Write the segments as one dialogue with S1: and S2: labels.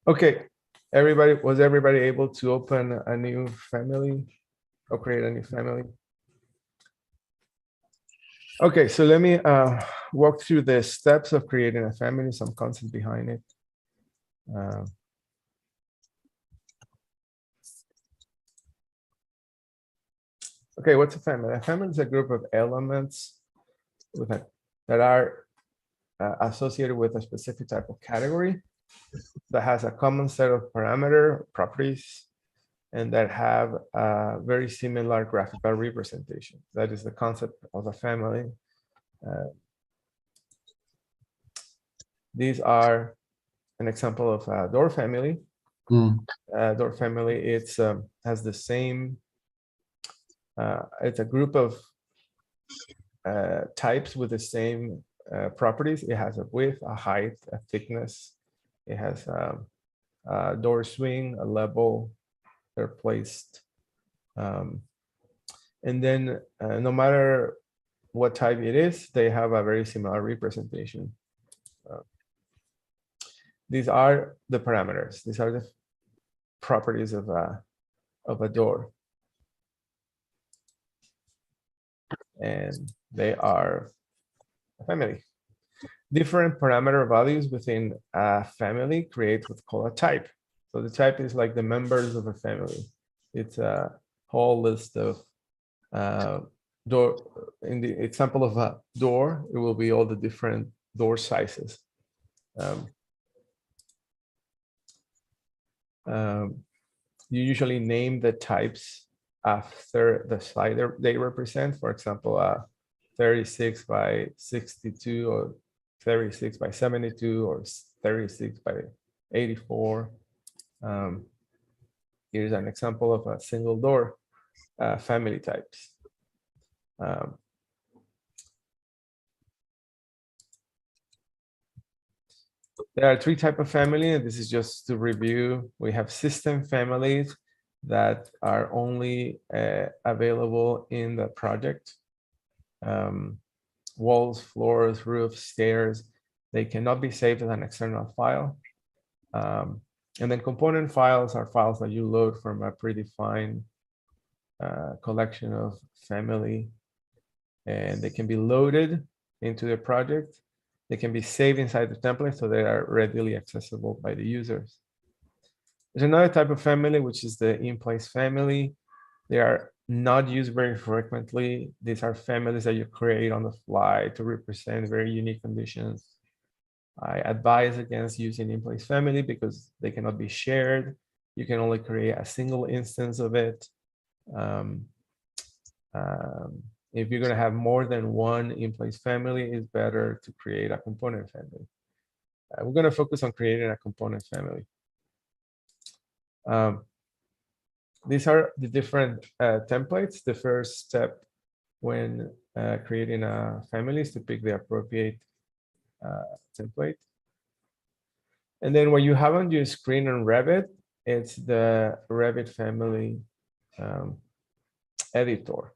S1: Okay, was everybody able to open a new family or create a new family? Okay, so let me walk through the steps of creating a family, some concept behind it. Okay, what's a family? A family is a group of elements that are associated with a specific type of category that has a common set of properties, and that have a very similar graphical representation. That is the concept of a family. These are an example of a door family. Door family, has the same, it's a group of types with the same properties. It has a width, a height, a thickness. It has a door swing, a level. They're placed. And then no matter what type it is, they have a very similar representation. These are the parameters. These are the properties of a door. And they are a family. Different parameter values within a family create what's called a type. So the type is like the members of a family. It's a whole list of door. In the example of a door, it will be all the different door sizes. You usually name the types after the side they represent. For example, 36 by 62, or 36 by 72, or 36 by 84. Here's an example of a single door family types. There are three types of family, and this is just to review. We have system families that are only available in the project. Walls, floors, roofs, stairs, they cannot be saved as an external file. And then component files are files that you load from a predefined collection of family, and they can be loaded into the project. They can be saved inside the template, so they are readily accessible by the users. There's another type of family, which is the in-place family. They are not used very frequently. These are families that you create on the fly to represent very unique conditions. I advise against using in-place family because they cannot be shared. You can only create a single instance of it. If you're going to have more than one in-place family, it's better to create a component family. We're going to focus on creating a component family. These are the different templates. The first step when creating a family is to pick the appropriate template. And then what you have on your screen on Revit, it's the Revit family editor.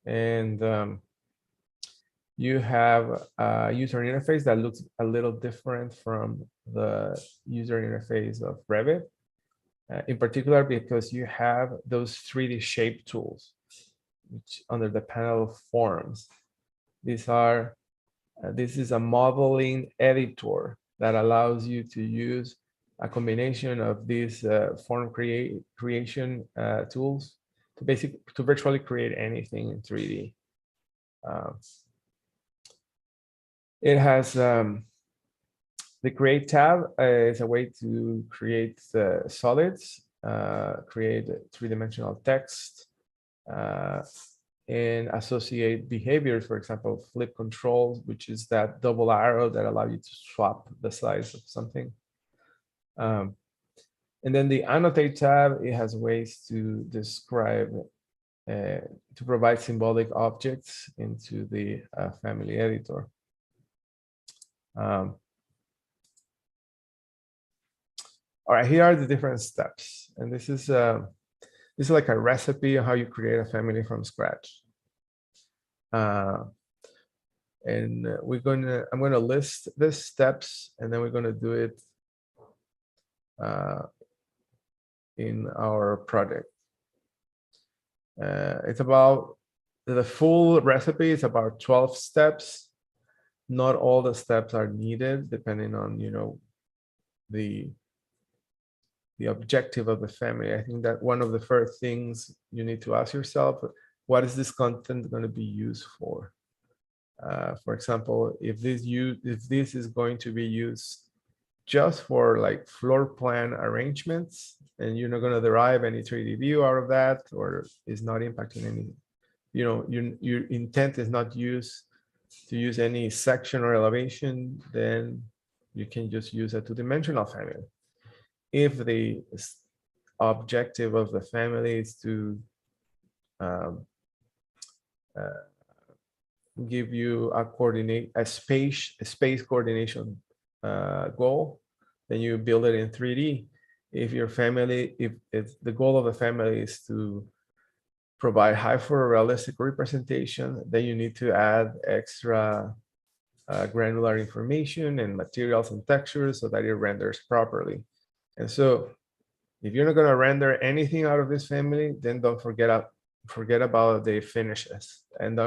S1: And you have a user interface that looks a little different from the user interface of Revit. In particular, because you have those 3D shape tools, which under the panel of forms. This is a modeling editor that allows you to use a combination of these form creation tools to virtually create anything in 3D. It has the Create tab is a way to create solids, create three-dimensional text, and associate behaviors. For example, flip controls, which is that double arrow that allows you to swap the size of something. And then the Annotate tab, it has ways to describe to provide symbolic objects into the family editor. All right, here are the different steps, and this is like a recipe on how you create a family from scratch. And I'm gonna list the steps, and then we're gonna do it in our project. It's about, the full recipe is about 12 steps. Not all the steps are needed, depending on, you know, the objective of the family. I think that one of the first things you need to ask yourself, what is this content going to be used for? For example, if this is going to be used just for like floor plan arrangements, and you're not going to derive any 3D view out of that, or is not impacting any, you know, your intent is not to use any section or elevation, then you can just use a two-dimensional family. If the objective of the family is to give you a space coordination goal, then you build it in 3D. If the goal of the family is to provide high photorealistic representation, then you need to add extra granular information and materials and textures so that it renders properly. And so if you're not going to render anything out of this family, then don't forget about the finishes, and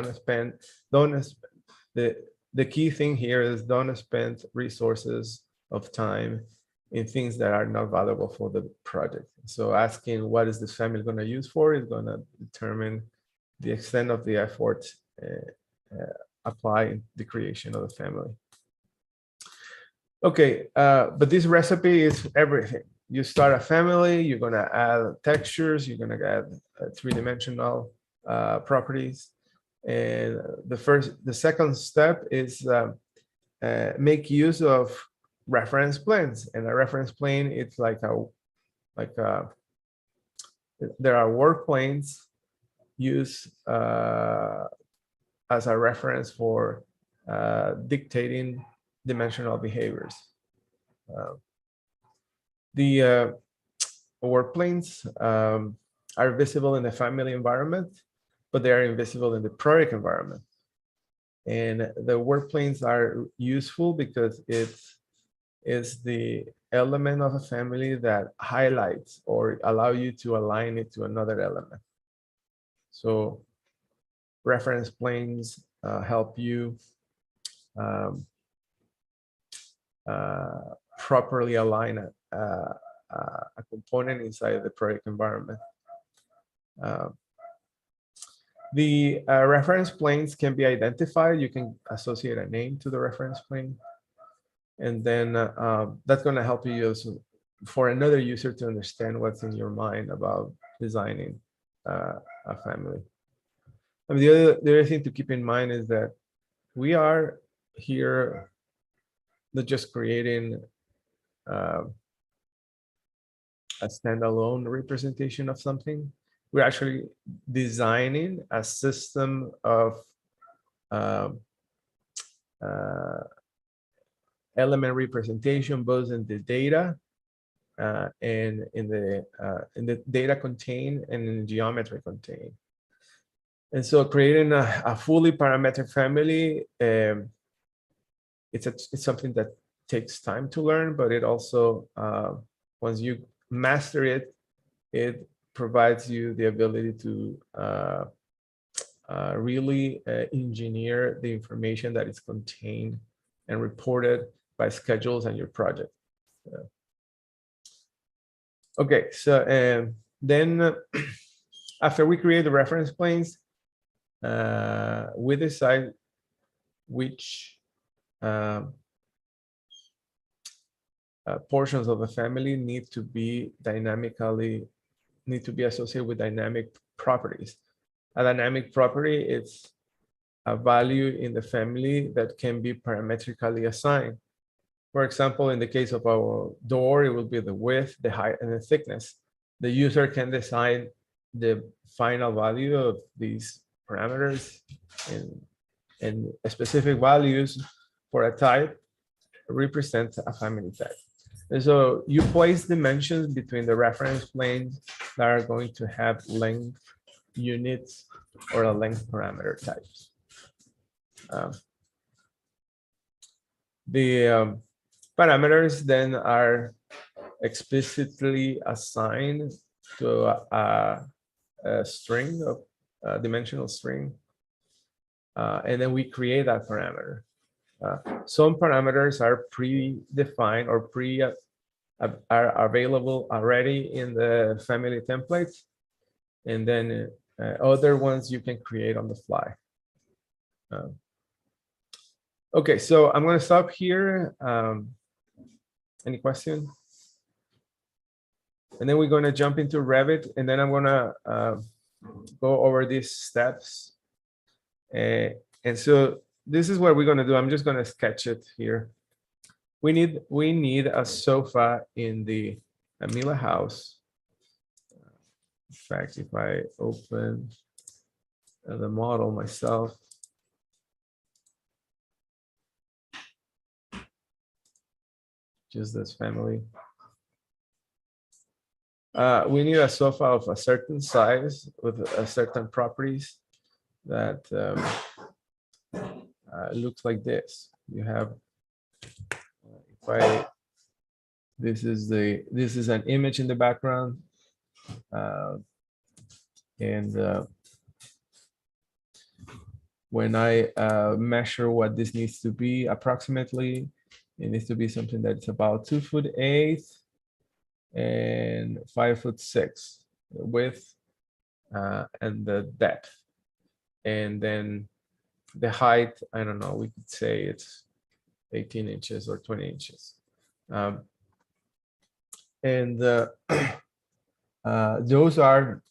S1: the key thing here is don't spend resources of time in things that are not valuable for the project. So asking what is this family going to use for is going to determine the extent of the effort applied in the creation of the family. Okay, but this recipe is everything. You start a family, you're going to add textures, you're going to add three-dimensional properties. And the second step is make use of reference planes. And a reference plane, it's there are work planes used as a reference for dictating dimensional behaviors. The work planes are visible in the family environment, but they are invisible in the project environment. And the work planes are useful because it is the element of a family that highlights or allow you to align it to another element. So reference planes help you properly align a component inside the project environment. The reference planes can be identified. You can associate a name to the reference plane. And then that's going to help you also for another user to understand what's in your mind about designing a family. I mean, the other thing to keep in mind is that we are here not just creating a standalone representation of something. We're actually designing a system of element representation, both in the data and in the data contained and in the geometry contained. And so creating a fully parametric family, it's something that takes time to learn, but it also, once you master it, it provides you the ability to really engineer the information that is contained and reported by schedules and your project. Okay, so then after we create the reference planes, we decide which portions of the family need to be associated with dynamic properties. A dynamic property is a value in the family that can be parametrically assigned. For example, in the case of our door, it will be the width, the height, and the thickness. The user can decide the final value of these parameters and specific values for a type represent a family type. And so you place dimensions between the reference planes that are going to have length units or a length parameter types. The parameters then are explicitly assigned to a string of a dimensional string, and then we create that parameter. Some parameters are predefined or are available already in the family template, and then other ones you can create on the fly. Okay, so I'm going to stop here. Any question? And then we're going to jump into Revit, and then I'm going to go over these steps. And so this is what we're going to do. I'm just going to sketch it here. We need a sofa in the Mila house. In fact, if I open the model myself, just this family. We need a sofa of a certain size with certain properties that looks like this. You have, this is an image in the background, and when I measure what this needs to be approximately, it needs to be something that's about 2'8" and 5'6" width and the depth, and then the height, I don't know, we could say it's 18 inches or 20 inches. And those are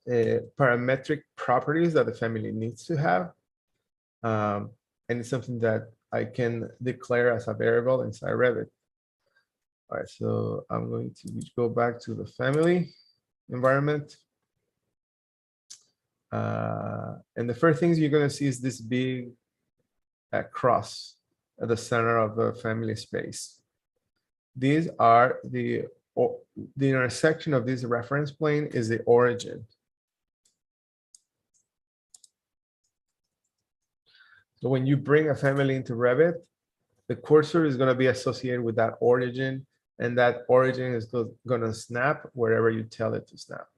S1: parametric properties that the family needs to have. And it's something that I can declare as a variable inside Revit. All right, so I'm going to go back to the family environment. And the first things you're going to see is this big cross at the center of the family space. These are the intersection of this reference plane is the origin. So when you bring a family into Revit, the cursor is going to be associated with that origin, and that origin is going to snap wherever you tell it to snap.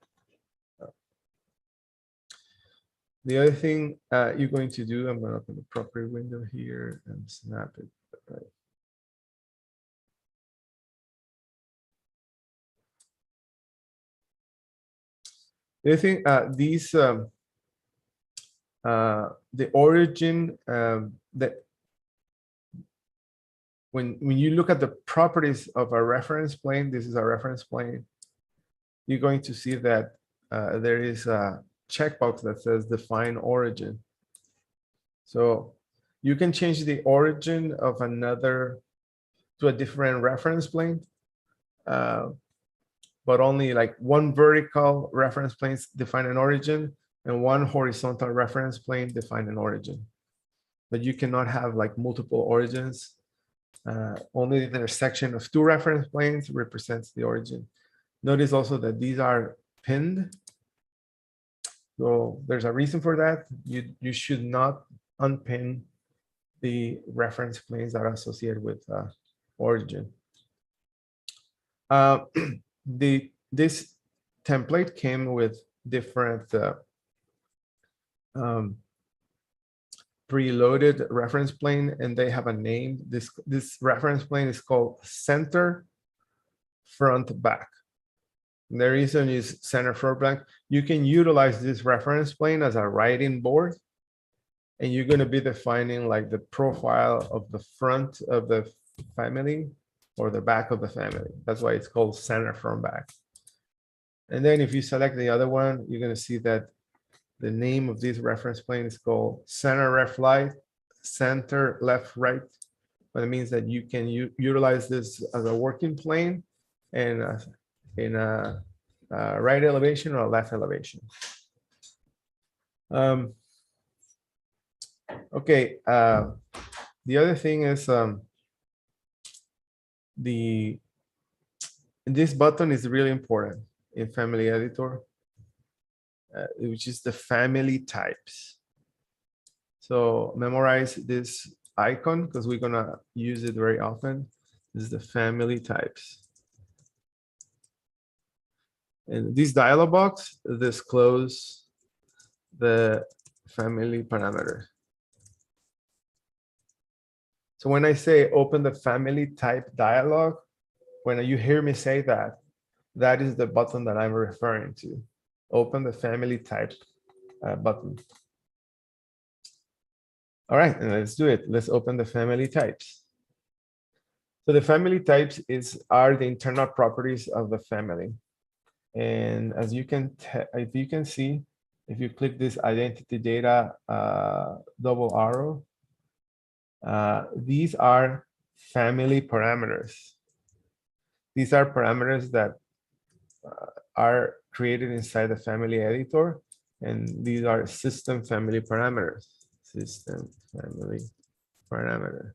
S1: The other thing you're going to do, I'm going to open the property window here and snap it. Right. The other thing, the origin, that when you look at the properties of a reference plane, this is a reference plane, you're going to see that there is a checkbox that says define origin. So you can change the origin of another to a different reference plane, but only like one vertical reference plane define an origin and one horizontal reference plane define an origin. But you cannot have like multiple origins. Only the intersection of two reference planes represents the origin. Notice also that these are pinned. So there's a reason for that. You should not unpin the reference planes that are associated with origin. This template came with different preloaded reference plane, and they have a name. This reference plane is called center front back. And the reason is center front back. You can utilize this reference plane as a writing board, and you're going to be defining like the profile of the front of the family or the back of the family. That's why it's called center front back. And then if you select the other one, you're going to see that the name of this reference plane is called center left right, center left right. But it means that you can utilize this as a working plane and in a right elevation or left elevation. Okay, the other thing is this button is really important in Family Editor, which is the family types. So memorize this icon because we're gonna use it very often. This is the family types. And this dialog box disclose the family parameter. So when I say open the family type dialog, when you hear me say that, that is the button that I'm referring to. Open the family type button. All right, and let's do it. Let's open the family types. So the family types are the internal properties of the family. And as you can, if you can see, if you click this identity data double arrow, these are family parameters. These are parameters that are created inside the family editor, and these are system family parameters. System family parameter.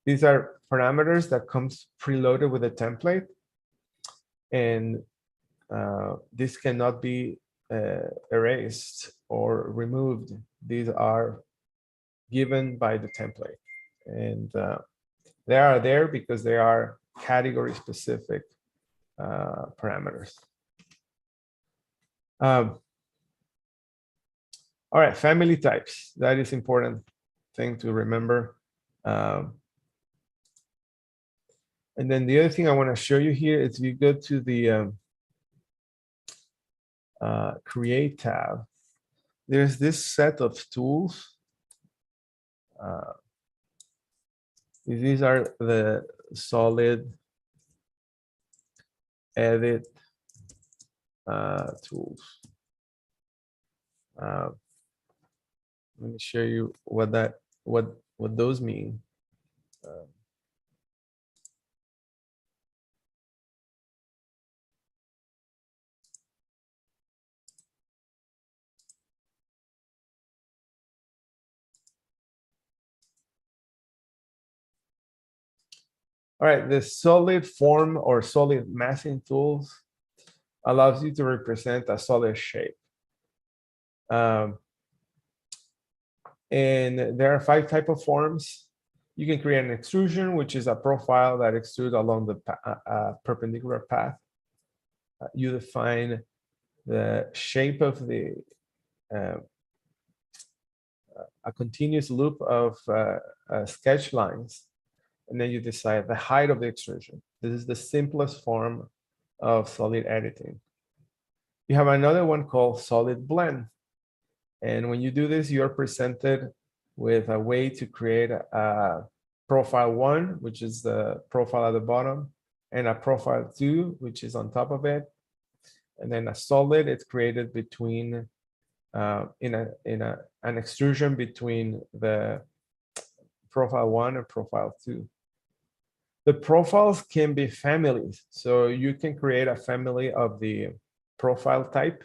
S1: These are parameters that comes preloaded with a template, and this cannot be erased or removed. These are given by the template, and they are there because they are category specific parameters. All right, family types. That is important thing to remember. And then the other thing I want to show you here is if you go to the Create tab, there's this set of tools. These are the solid edit tools. Let me show you what those mean. All right, the solid form or solid massing tools allows you to represent a solid shape. And there are 5 types of forms. You can create an extrusion, which is a profile that extrudes along the perpendicular path. You define the shape of the a continuous loop of sketch lines, and then you decide the height of the extrusion. This is the simplest form of solid editing. You have another one called solid blend. And when you do this, you're presented with a way to create a profile 1, which is the profile at the bottom, and a profile 2, which is on top of it. And then a solid, it's created between an extrusion between the profile 1 and profile 2. The profiles can be families. So you can create a family of the profile type,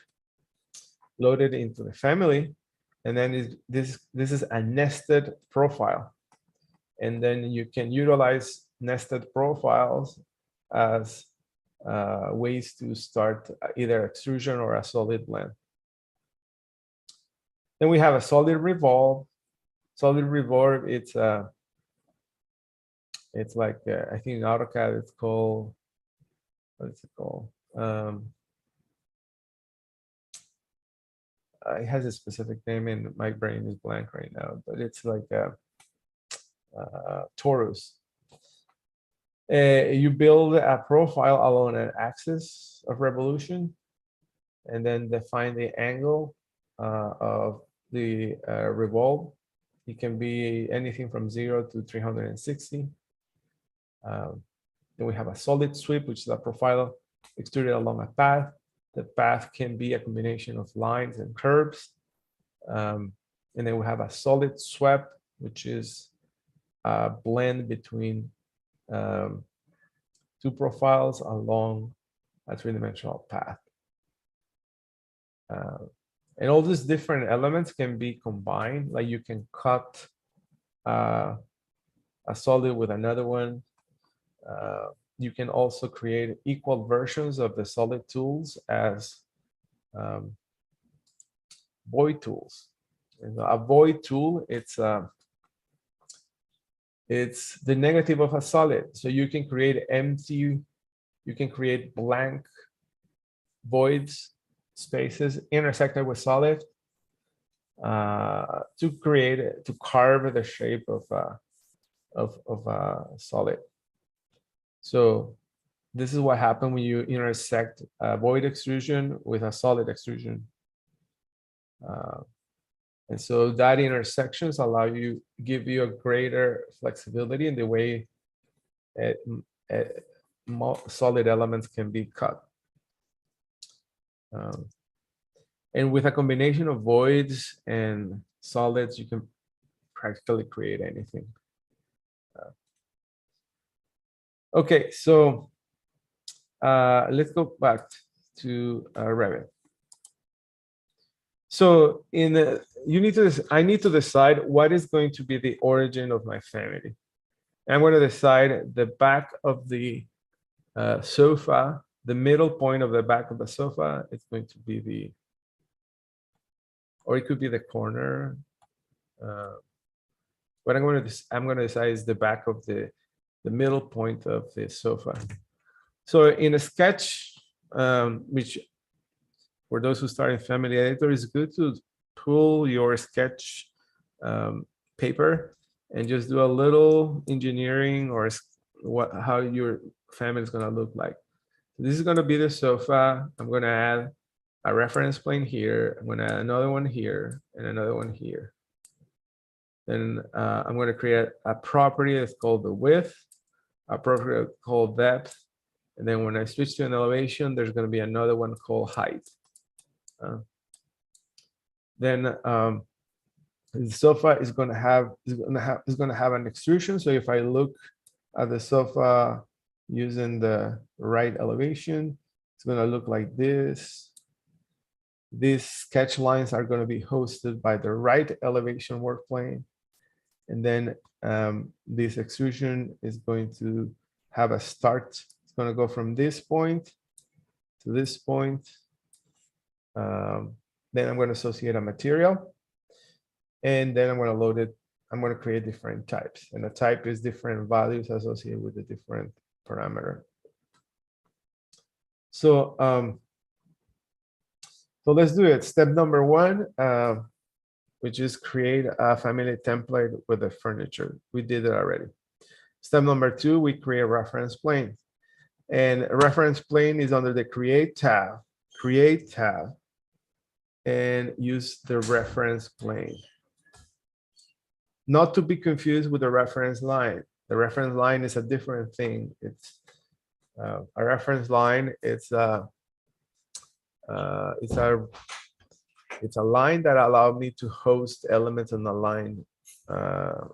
S1: load it into the family, and then this is a nested profile. And then you can utilize nested profiles as ways to start either extrusion or a solid blend. Then we have a solid revolve. Solid revolve, it's like I think in AutoCAD it's called, what is it called? It has a specific name and my brain is blank right now, but it's like a torus. You build a profile along an axis of revolution and then define the angle of the revolve. It can be anything from 0 to 360. Then we have a solid sweep, which is a profile extruded along a path. The path can be a combination of lines and curves. And then we have a solid swept, which is a blend between 2 profiles along a three-dimensional path. And all these different elements can be combined, like you can cut a solid with another one. You can also create equal versions of the solid tools as void tools. And a void tool, it's the negative of a solid. So you can create empty, you can create blank voids, spaces intersected with solid to carve the shape of a solid. So this is what happens when you intersect a void extrusion with a solid extrusion. And so that intersections give you a greater flexibility in the way solid elements can be cut. And with a combination of voids and solids, you can practically create anything. Okay, so let's go back to Revit. So I need to decide what is going to be the origin of my family. I'm going to decide the back of the sofa, the middle point of the back of the sofa. It's going to be or it could be the corner. What I'm going to decide is the back of the middle point of the sofa. So in a sketch, which for those who start in Family Editor, it's good to pull your sketch paper and just do a little engineering or how your family is going to look like. This is going to be the sofa. I'm going to add a reference plane here. I'm going to add another one here and another one here. Then I'm going to create a property that's called the width, a property called depth. And then when I switch to an elevation, there's going to be another one called height. Then the sofa is going to have an extrusion. So if I look at the sofa using the right elevation, it's going to look like this. These sketch lines are going to be hosted by the right elevation work plane. And then this extrusion is going to have a start. It's going to go from this point to this point. Then I'm going to associate a material. And then I'm going to load it. I'm going to create different types. And the type is different values associated with the different parameter. So, so let's do it. Step number one, which is create a family template with the furniture. We did it already. Step number two, we create a reference plane. And a reference plane is under the Create tab, and use the reference plane. Not to be confused with the reference line. The reference line is a different thing. It's a reference line. It's a line that allowed me to host elements in a line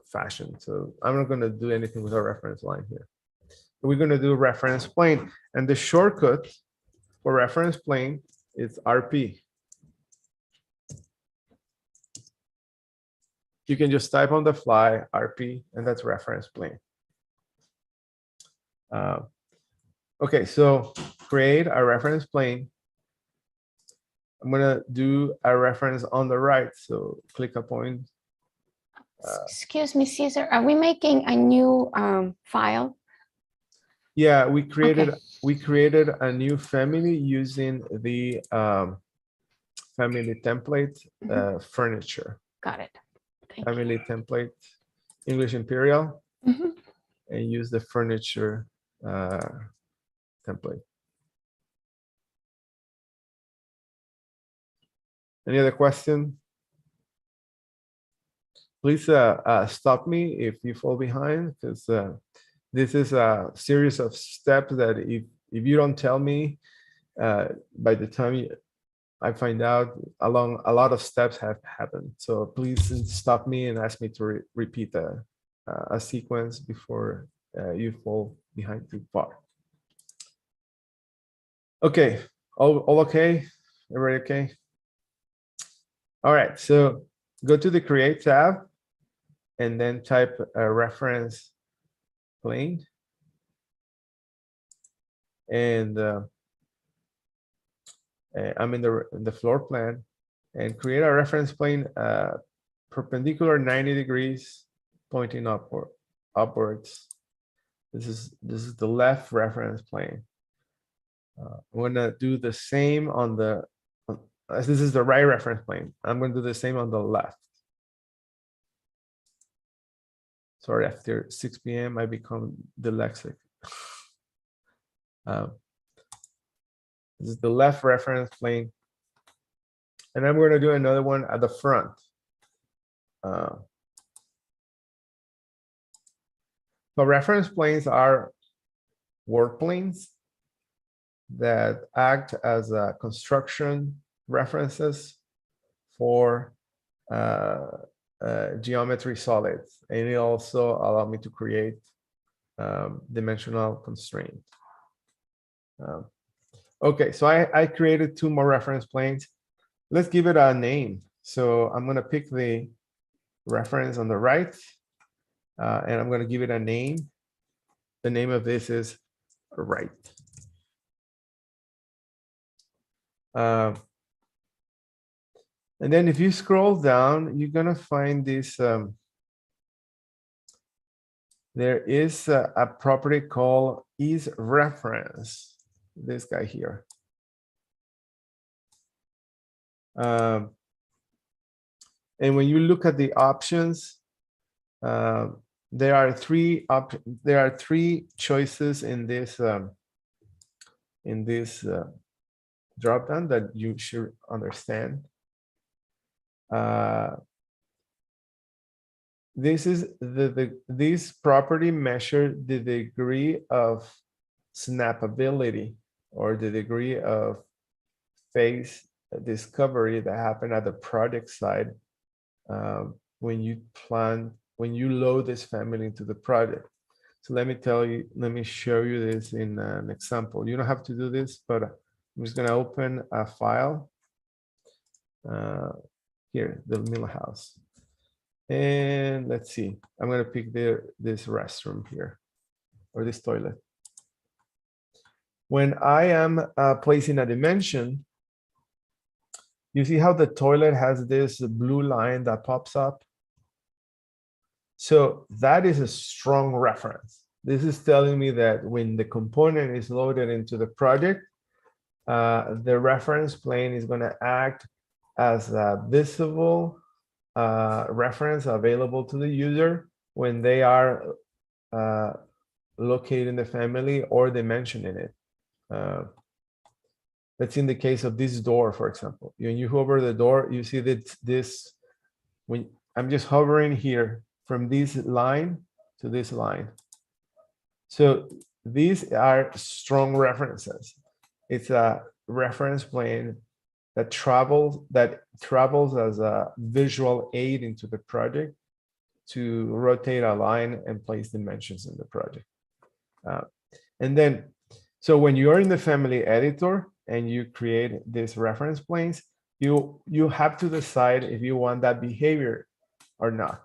S1: fashion. So I'm not going to do anything with a reference line here. We're going to do reference plane, and the shortcut for reference plane is RP. You can just type on the fly RP, and that's reference plane. Okay, so create a reference plane. I'm gonna do a reference on the right. So click a point.
S2: Excuse me, Cesar, are we making a new file?
S1: Yeah, we created a new family using the family template furniture.
S2: Got it. Thank
S1: family template English Imperial, and use the furniture template. Any other question? Please stop me if you fall behind, because this is a series of steps that if you don't tell me, by the time I find out, a lot of steps have happened. So please stop me and ask me to repeat a sequence before you fall behind too far. Okay, all okay? Everybody okay? All right, so go to the Create tab and then type a reference plane. And I'm in the floor plan, and create a reference plane perpendicular 90 degrees pointing upwards. This is the left reference plane. I'm gonna do the same on the, as this is the right reference plane. I'm gonna do the same on the left. Sorry, after 6 p.m. I become dyslexic. This is the left reference plane. And I'm gonna do another one at the front. So reference planes are work planes that act as construction references for geometry solids, and it also allow me to create dimensional constraint. Okay, so I created 2 more reference planes. Let's give it a name. So I'm going to pick the reference on the right, and I'm going to give it a name. The name of this is right. And then if you scroll down, you're going to find this. There is a property called isReference. This guy here. And when you look at the options, there are 3 choices in this dropdown that you should understand. This property measures the degree of snappability or the degree of phase discovery that happened at the project side when you load this family into the project. So let me show you this in an example. You don't have to do this, but I'm just going to open a file here, the Miller House. And let's see, I'm going to pick this restroom here, or this toilet. When I am placing a dimension, you see how the toilet has this blue line that pops up? So that is a strong reference. This is telling me that when the component is loaded into the project, the reference plane is going to act as a visible reference available to the user when they are located in the family or dimensioning it. That's in the case of this door, for example. When you hover the door, you see that when I'm just hovering here from this line to this line. So these are strong references. It's a reference plane that travels as a visual aid into the project to rotate a line and place dimensions in the project. And then, so when you're in the family editor and you create these reference planes, you have to decide if you want that behavior or not.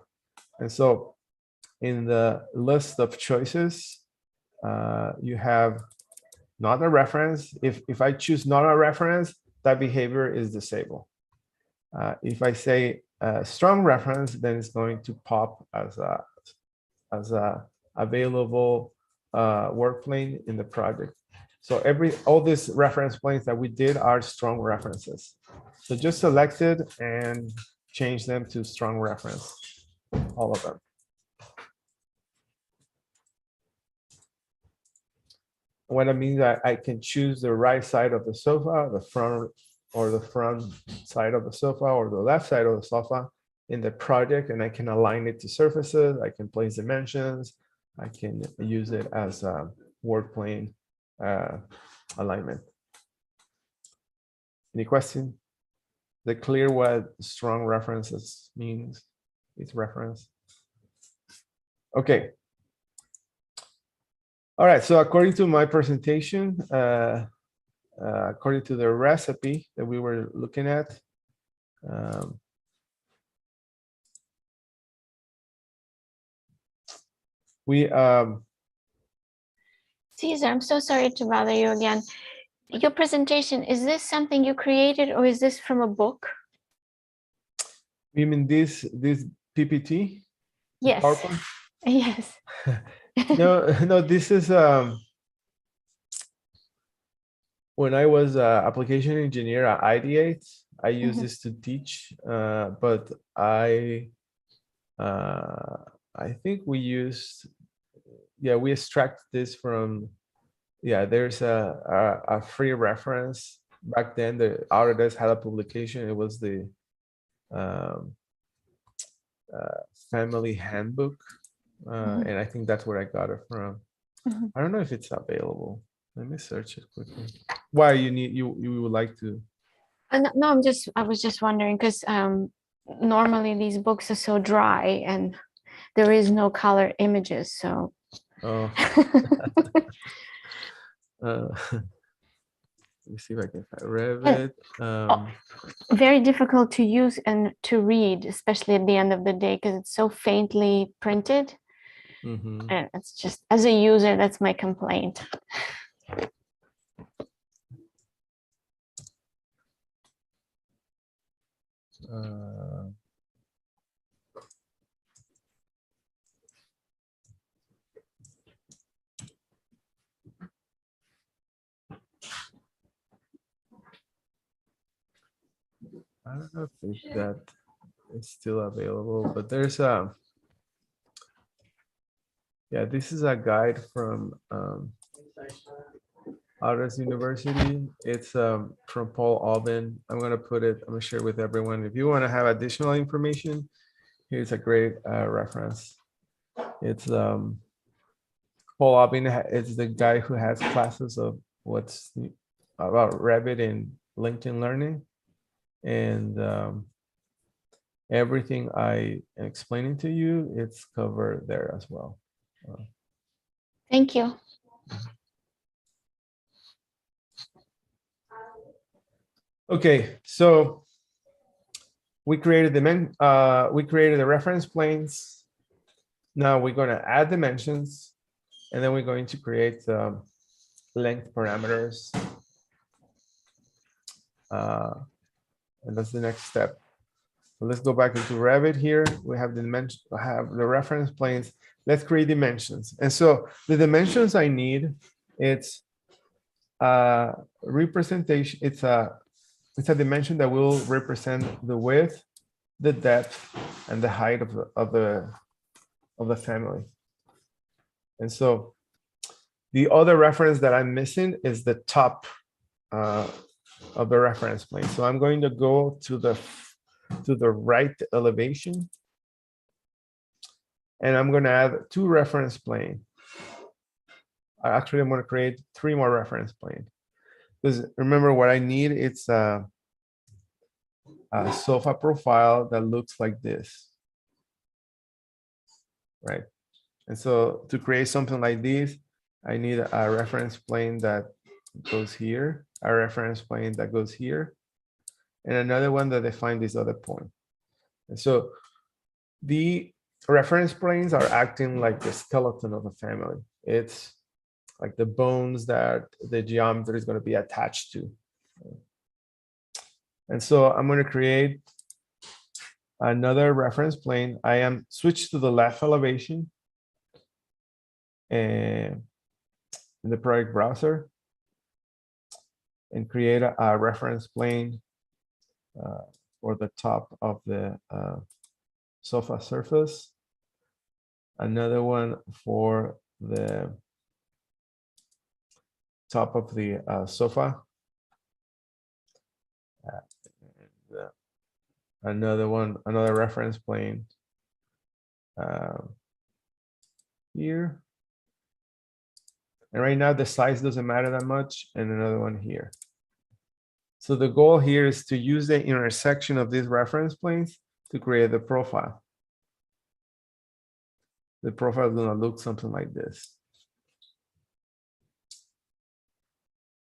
S1: And so in the list of choices, you have not a reference. If I choose not a reference, that behavior is disabled. If I say strong reference, then it's going to pop as a available work plane in the project. So all these reference planes that we did are strong references. So just select it and change them to strong reference, all of them. What I mean that I can choose the right side of the sofa, the front side of the sofa, or the left side of the sofa in the project, and I can align it to surfaces. I can place dimensions. I can use it as a work plane alignment. Any question? Is it clear what strong references means? It's reference. Okay. All right, so according to my presentation, according to the recipe that we were looking at.
S2: Caesar, I'm so sorry to bother you again. Your presentation, is this something you created or is this from a book?
S1: You mean this PPT?
S2: Yes.
S1: PowerPoint?
S2: Yes.
S1: No, this is when I was application engineer at Ideate, I used this to teach, but I think we used, we extract this from, there's a free reference. Back then, the Autodesk had a publication. It was the family handbook, and I think that's where I got it from. I don't know if it's available. Let me search it quickly. Why you would like to?
S2: No, I was just wondering because normally these books are so dry and there is no color images, so.
S1: Oh. Let me see if I can find Revit.
S2: Very difficult to use and to read, especially at the end of the day, because it's so faintly printed. And it's just, as a user, that's my complaint.
S1: I don't know if that is still available, but there's this is a guide from Autodesk University. It's from Paul Albin. I'm gonna share it with everyone. If you want to have additional information, here's a great reference. It's Paul Albin is the guy who has classes of about Revit and LinkedIn Learning, and everything I am explaining to you, it's covered there as well.
S2: Thank you.
S1: Okay, so we created the reference planes. Now we're going to add dimensions, and then we're going to create length parameters. And that's the next step. So let's go back into Revit here. We have the dimension, have the reference planes. Let's create dimensions. And so the dimensions I need, it's a representation. It's a dimension that will represent the width, the depth, and the height of the family. And so the other reference that I'm missing is the top of the reference plane. So I'm going to go to the right elevation, and I'm going to add 2 reference plane. Actually, I'm going to create 3 more reference plane, because remember what I need, it's a sofa profile that looks like this, right? And so to create something like this, I need a reference plane that goes here, a reference plane that goes here, and another one that defines this other point. And so the reference planes are acting like the skeleton of a family. It's like the bones that the geometry is going to be attached to. And so I'm going to create another reference plane. I am switched to the left elevation and in the project browser, and create a reference plane for the top of the sofa surface. Another one for the top of the sofa. Another reference plane here. And right now the size doesn't matter that much, and another one here. So the goal here is to use the intersection of these reference planes to create the profile. The profile is going to look something like this.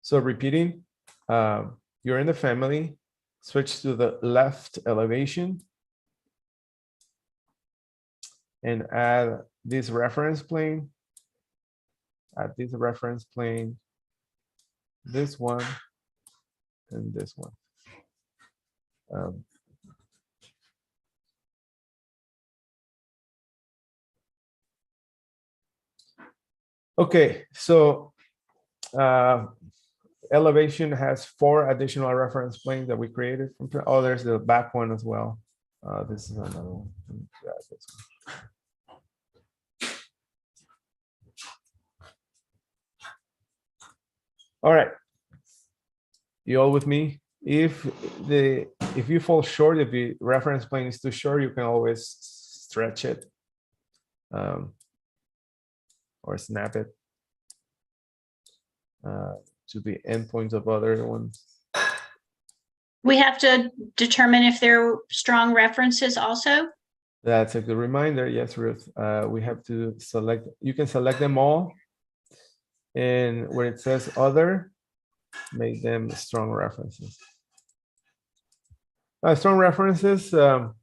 S1: So repeating, you're in the family, switch to the left elevation and add this reference plane, add this reference plane, this one, and this one. Okay, so elevation has 4 additional reference planes that we created. Oh, there's the back one as well. This is another one. All right, you all with me? If you fall short, if the reference plane is too short, you can always stretch it or snap it to the endpoints of other ones.
S3: We have to determine if they're strong references also.
S1: That's a good reminder. Yes, Ruth. We have to select, you can select them all. And where it says other, make them strong references. Strong references are,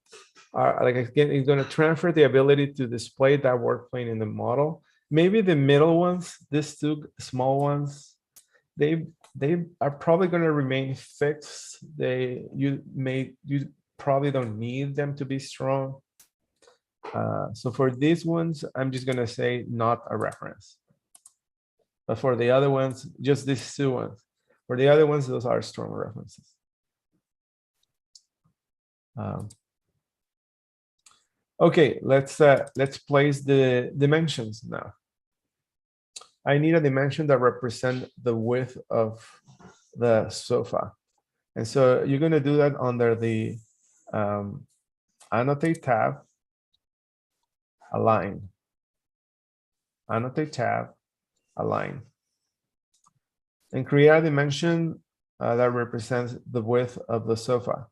S1: like, again, it's going to transfer the ability to display that work plane in the model. Maybe the middle ones, these 2 small ones, they are probably going to remain fixed. You probably don't need them to be strong. So for these ones, I'm just going to say not a reference. But for the other ones, just these 2 ones. For the other ones, those are strong references. Okay, let's place the dimensions now. I need a dimension that represents the width of the sofa. And so you're going to do that under the Annotate tab, Align. Annotate tab, Align. And create a dimension that represents the width of the sofa.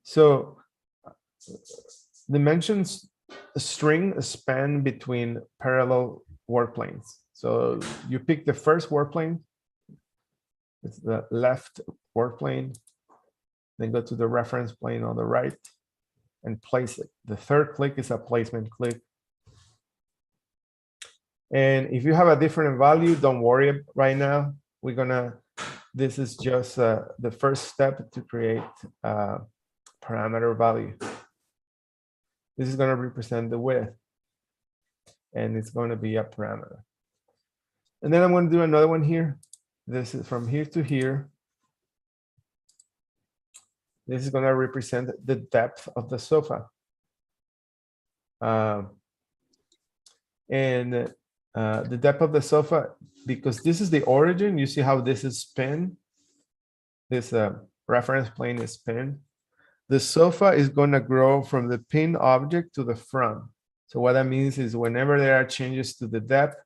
S1: So dimensions string span between parallel work planes. So you pick the first work plane, it's the left work plane, then go to the reference plane on the right and place it. The third click is a placement click. And if you have a different value, don't worry right now. This is just the first step to create a parameter value. This is going to represent the width, and it's going to be a parameter. And then I'm going to do another one here. This is from here to here. This is going to represent the depth of the sofa. And the depth of the sofa, because this is the origin, you see how this is spin? This reference plane is spin. The sofa is going to grow from the pin object to the front. So what that means is whenever there are changes to the depth,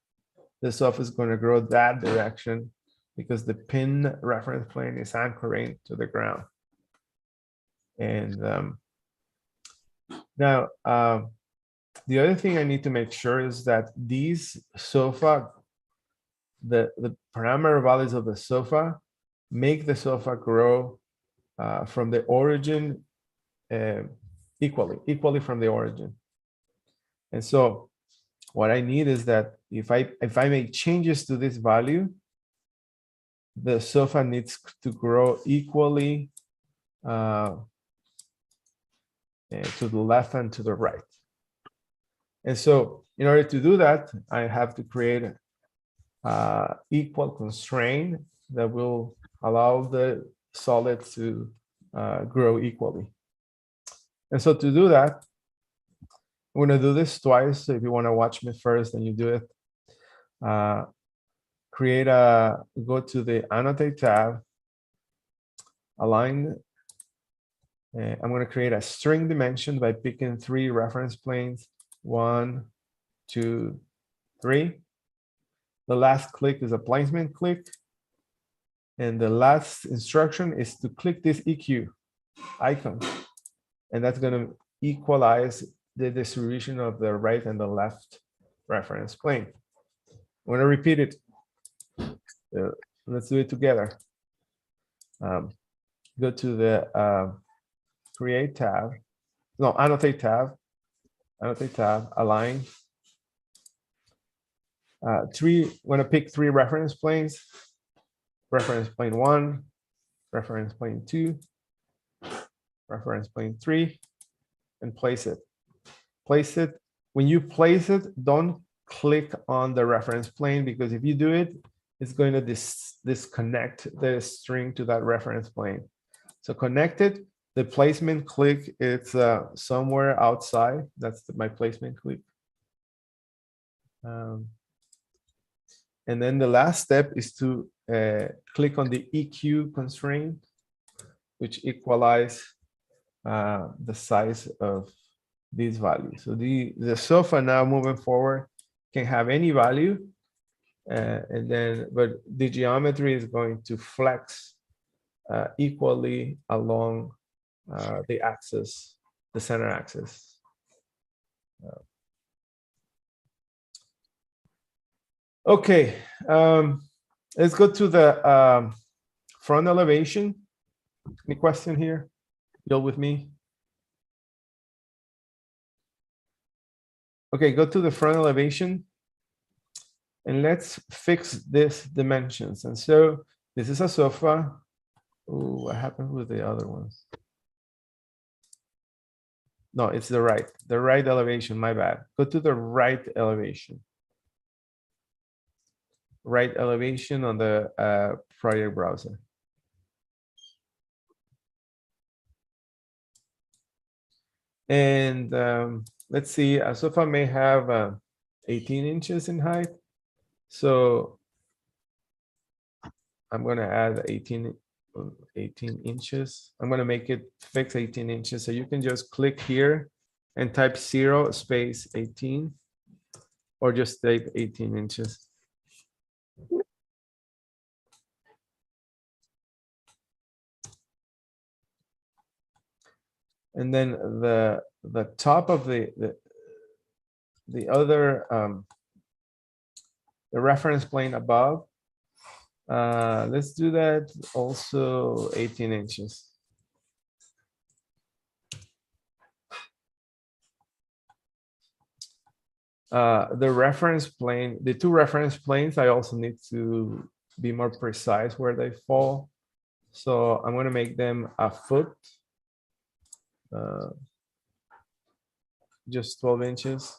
S1: the sofa is going to grow that direction because the pin reference plane is anchoring to the ground. And now, the other thing I need to make sure is that these sofa, the parameter values of the sofa make the sofa grow from the origin equally from the origin. And so what I need is that if I make changes to this value, the sofa needs to grow equally to the left and to the right. And so in order to do that, I have to create equal constraint that will allow the solid to grow equally. And so to do that, I'm going to do this twice. So if you want to watch me first, then you do it. Go to the Annotate tab, Align. I'm going to create a string dimension by picking 3 reference planes. 1, 2, 3. The last click is a placement click. And the last instruction is to click this EQ icon. And that's going to equalize the distribution of the right and the left reference plane. I'm going to repeat it. Let's do it together. Go to the create tab. No, annotate tab. Annotate tab, align. I'm going to pick 3 reference planes. Reference plane 1, reference plane 2, reference plane 3, and place it. Place it. When you place it, don't click on the reference plane, because if you do it, it's going to disconnect the string to that reference plane. So connect it. The placement click, it's somewhere outside. That's my placement click. And then the last step is to click on the EQ constraint, which equalize the size of these values. So the sofa now moving forward can have any value, and then but the geometry is going to flex equally along the axis, the center axis. Okay, let's go to the front elevation. Any question here? You're with me? Okay, go to the front elevation and let's fix this dimensions. And so this is a sofa. Ooh, what happened with the other ones? No, it's the right elevation, my bad. Go to the right elevation. Right elevation on the project browser. And let's see, a sofa may have 18 inches in height. So I'm going to add 18 inches. I'm going to make it fix 18 inches. So you can just click here and type 0 space 18, or just type 18 inches. And then the top of the other the reference plane above, let's do that also 18 inches. The reference plane, the 2 reference planes, I also need to be more precise where they fall. So I'm going to make them a foot. Just 12 inches.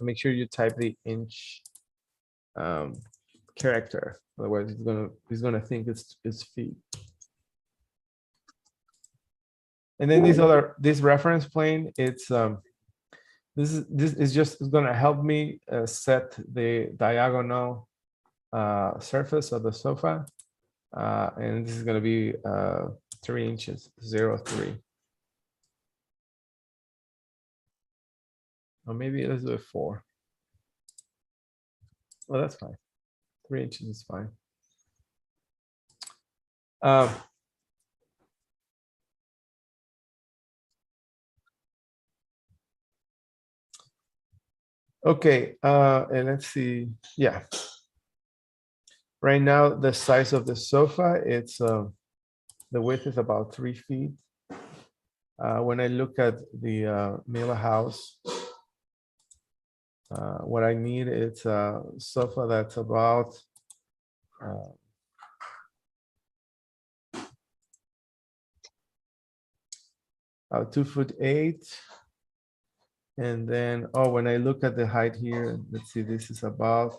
S1: Make sure you type the inch character, otherwise it's gonna think it's feet. And then this reference plane, it's this is just gonna help me set the diagonal surface of the sofa, and this is gonna be 3 inches, 0.3. Or maybe let's do it 4. Well, that's fine. 3 inches is fine. Okay, and let's see. Yeah. Right now, the size of the sofa, it's the width is about 3 feet. When I look at the Miller house, what I need is a sofa that's about 2'8". And then, oh, when I look at the height here, let's see, this is about,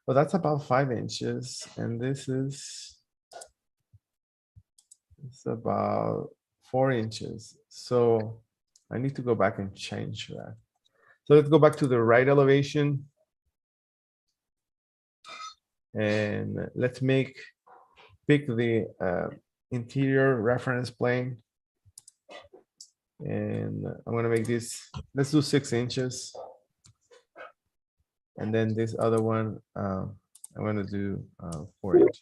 S1: well, that's about 5 inches. And this is, it's about 4 inches. So I need to go back and change that. So let's go back to the right elevation. And let's pick the interior reference plane. And I'm gonna make this, let's do 6 inches. And then this other one, I'm gonna do 4 inches.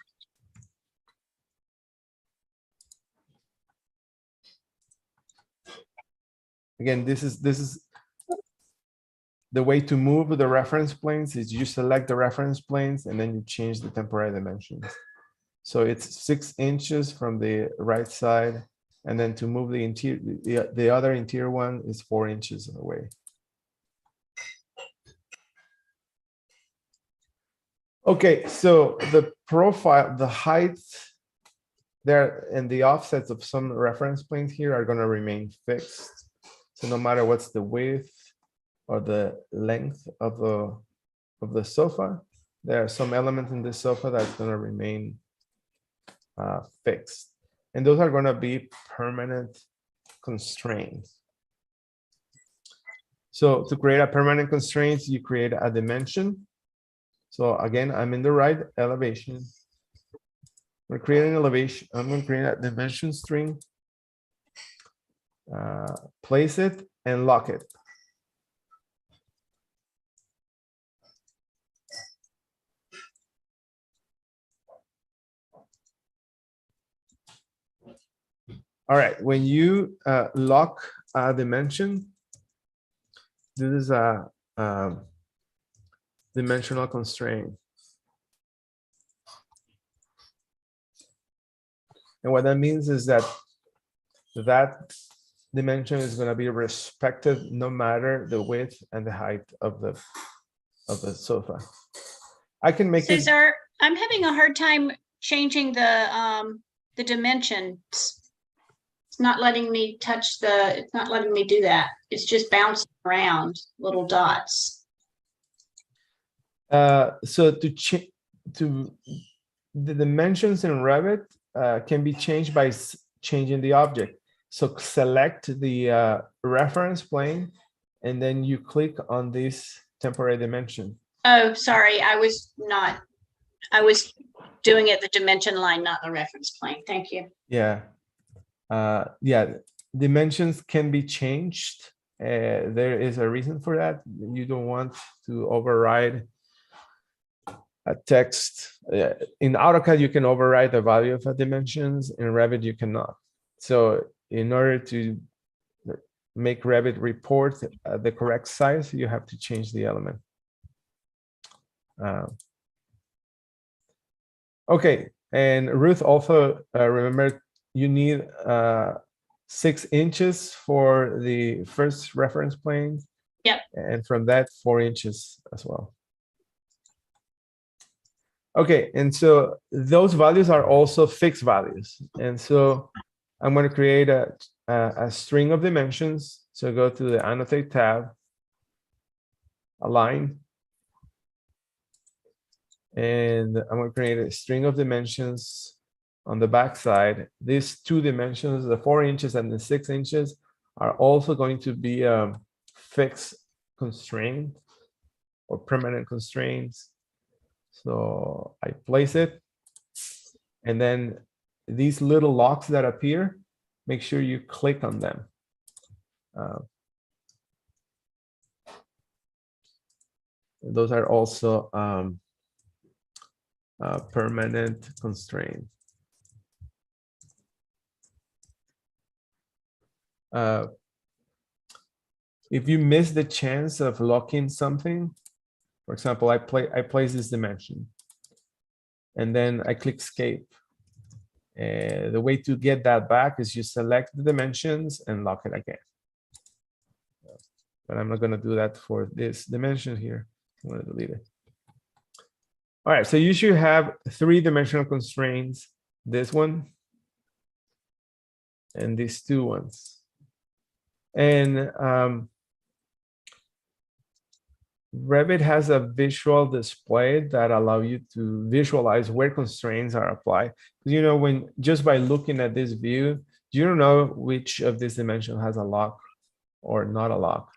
S1: Again, this is the way to move the reference planes is you select the reference planes and then you change the temporary dimensions. So it's 6 inches from the right side, and then to move the interior, the other interior one is 4 inches away. Okay, so the profile, the height there and the offsets of some reference planes here are going to remain fixed. So no matter what's the width or the length of the sofa, there are some elements in the sofa that's going to remain fixed. And those are going to be permanent constraints. So to create a permanent constraint, you create a dimension. So again, I'm in the right elevation. We're creating elevation. I'm going to create a dimension string, place it and lock it. All right, when you lock a dimension, this is a dimensional constraint. And what that means is that that dimension is going to be respected no matter the width and the height of the sofa. I can make it.
S3: Cesar, I'm having a hard time changing the dimensions. It's not letting me touch it's not letting me do that. It's just bouncing around little dots.
S1: So to the dimensions in Revit can be changed by changing the object. So select the reference plane, and then you click on this temporary dimension.
S3: Oh, sorry, I was doing it the dimension line, not the reference plane. Thank you.
S1: Yeah. Yeah, dimensions can be changed. There is a reason for that. You don't want to override a text. In AutoCAD, you can override the value of a dimensions. In Revit, you cannot. So in order to make Revit report the correct size, you have to change the element. Okay, and Ruth also remember you need 6 inches for the first reference plane.
S3: Yep.
S1: And from that, 4 inches as well. Okay, and so those values are also fixed values. And so I'm going to create a string of dimensions. So go to the Annotate tab, Align. And I'm going to create a string of dimensions on the back side. These 2 dimensions, the 4 inches and the 6 inches, are also going to be fixed constraint or permanent constraints. So I place it, and then these little locks that appear, make sure you click on them. Those are also permanent constraint. If you miss the chance of locking something, for example, I place this dimension, and then I click escape. The way to get that back is you select the dimensions and lock it again. But I'm not going to do that for this dimension here. I'm going to delete it. All right, so you should have 3-dimensional constraints, this one and these 2 ones. And Revit has a visual display that allow you to visualize where constraints are applied. You know, when just by looking at this view, you don't know which of these dimensions has a lock or not a lock.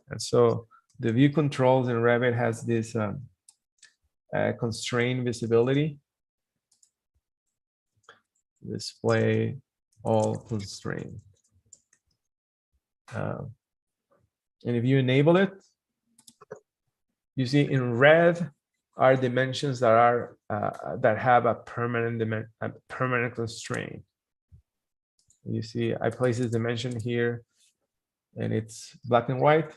S1: And so the view controls in Revit has this constraint visibility. Display all constraint. And if you enable it, you see in red are dimensions that are that have a permanent constraint. You see, I place this dimension here, and it's black and white.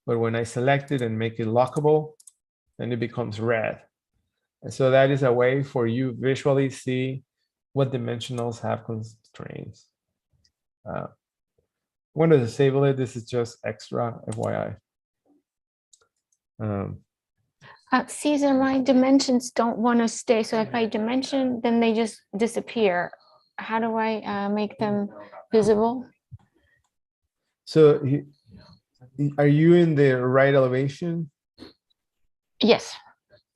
S1: but when I select it and make it lockable, then it becomes red. And so that is a way for you visually see what dimensionals have constraints. When to disable it, this is just extra FYI.
S2: Caesar, my dimensions don't want to stay. So if I dimension, then they just disappear. How do I make them visible?
S1: So are you in the right elevation?
S2: Yes.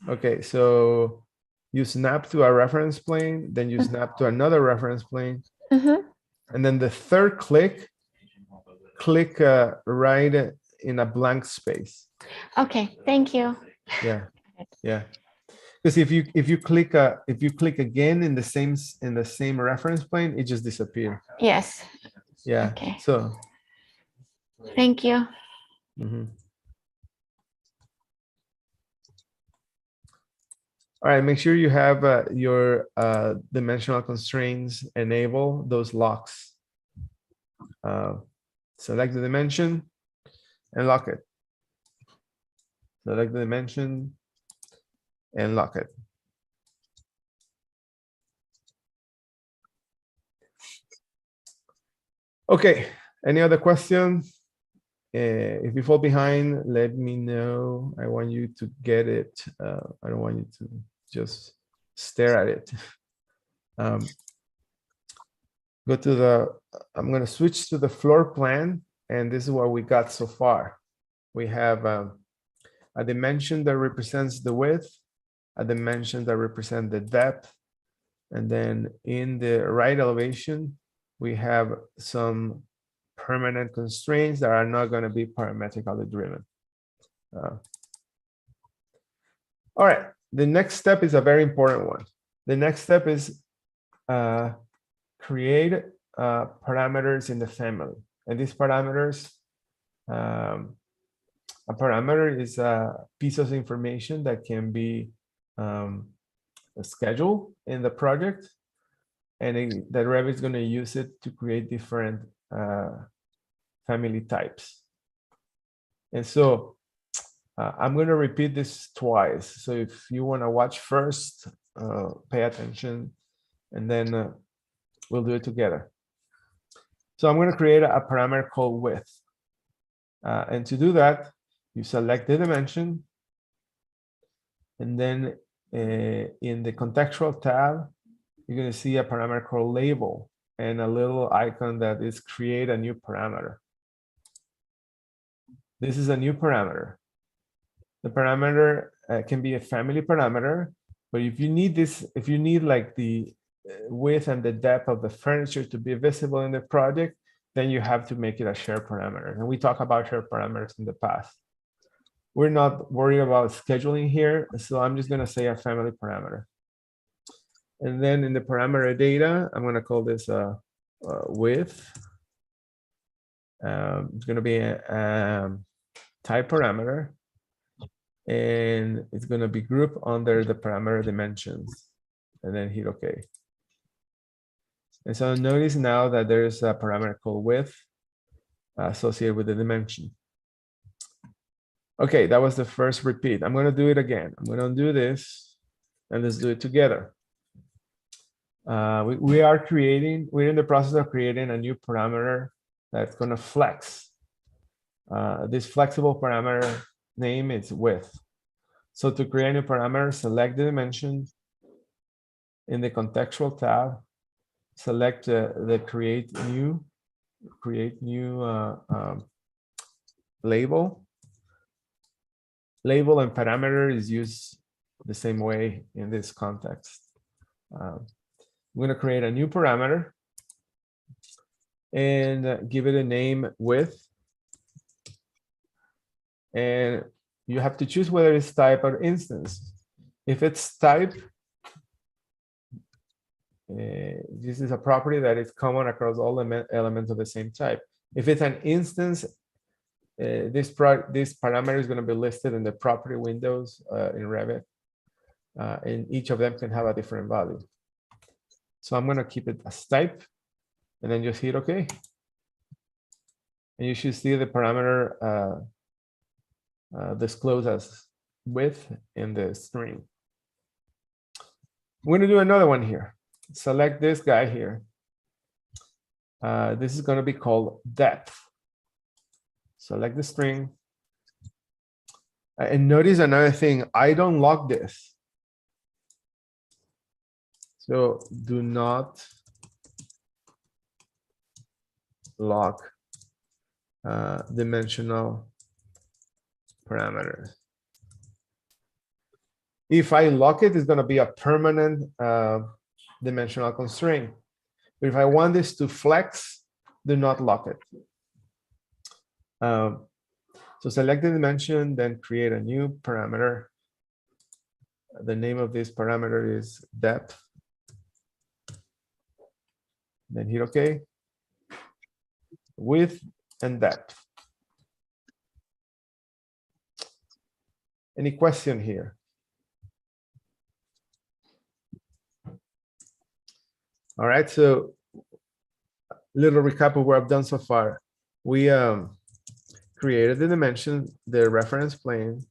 S1: Okay, so you snap to a reference plane, then you snap to another reference plane. And then the third click right in a blank space.
S2: Okay, thank you.
S1: Yeah, yeah. Because if you click again in the same reference plane, it just disappears.
S2: Yes.
S1: Yeah.
S2: Okay.
S1: So.
S2: Thank you.
S1: All right. Make sure you have your dimensional constraints enable those locks. Select the dimension and lock it. Select the dimension and lock it. Okay, any other questions? If you fall behind, let me know. I want you to get it. I don't want you to just stare at it. Go to the, I'm going to switch to the floor plan, and this is what we got so far. We have a dimension that represents the width, a dimension that represents the depth, and then in the right elevation, we have some permanent constraints that are not going to be parametrically driven. All right, the next step is a very important one. The next step is create parameters in the family. And these parameters, a parameter is a piece of information that can be scheduled in the project, and that Revit is going to use it to create different family types. And so I'm going to repeat this twice. So if you want to watch first, pay attention, and then we'll do it together. So I'm going to create a parameter called width. And to do that, you select the dimension. And then in the contextual tab, you're going to see a parameter called label and a little icon that is create a new parameter. This is a new parameter. The parameter can be a family parameter, but if you need this, if you need like the width and the depth of the furniture to be visible in the project, then you have to make it a shared parameter. And we talked about shared parameters in the past. We're not worried about scheduling here, so I'm just going to say a family parameter. And then in the parameter data, I'm going to call this width. It's going to be a type parameter, and it's going to be grouped under the parameter dimensions, and then hit OK. And so notice now that there's a parameter called width associated with the dimension. Okay, that was the first repeat. I'm going to do it again. I'm going to do this, and let's do it together. We're in the process of creating a new parameter that's going to flex. This flexible parameter name is width. So to create a new parameter, select the dimension. In the contextual tab, select the create new label. Label and parameter is used the same way in this context. I'm going to create a new parameter and give it a name width. And you have to choose whether it's type or instance. If it's type, this is a property that is common across all elements of the same type. If it's an instance, this parameter is going to be listed in the property windows in Revit, and each of them can have a different value. So I'm going to keep it as type, and then just hit OK. And you should see the parameter disclosed as width in the string. We're going to do another one here. Select this guy here. This is going to be called depth. Select the string. And notice another thing, I don't lock this. So do not lock dimensional parameters. If I lock it, it's going to be a permanent dimensional constraint. But if I want this to flex, do not lock it. So select the dimension, then create a new parameter. The name of this parameter is depth. Then hit OK. Width and depth. Any question here? All right, so little recap of what I've done so far. We created the dimension, the reference plane.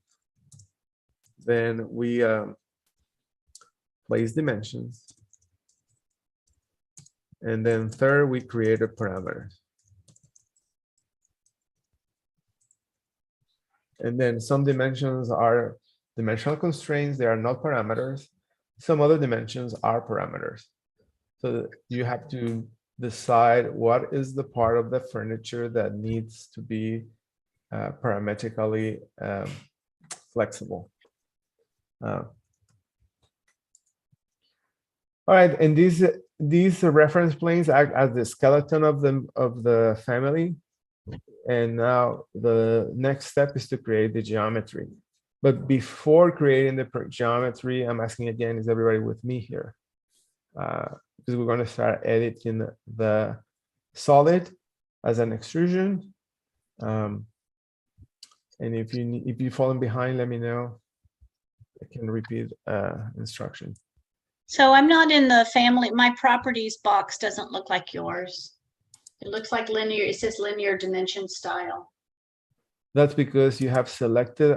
S1: Then we place dimensions. And then third, we created parameters. And then some dimensions are dimensional constraints. They are not parameters. Some other dimensions are parameters. So you have to decide what is the part of the furniture that needs to be parametrically flexible. All right, and these reference planes act as the skeleton of the family. And now the next step is to create the geometry. But before creating the geometry, I'm asking again, is everybody with me here? Because we're going to start editing the solid as an extrusion. And if you've fallen behind, let me know. I can repeat instruction.
S3: So I'm not in the family. My properties box doesn't look like yours. It looks like linear. It says linear dimension style.
S1: That's because you have selected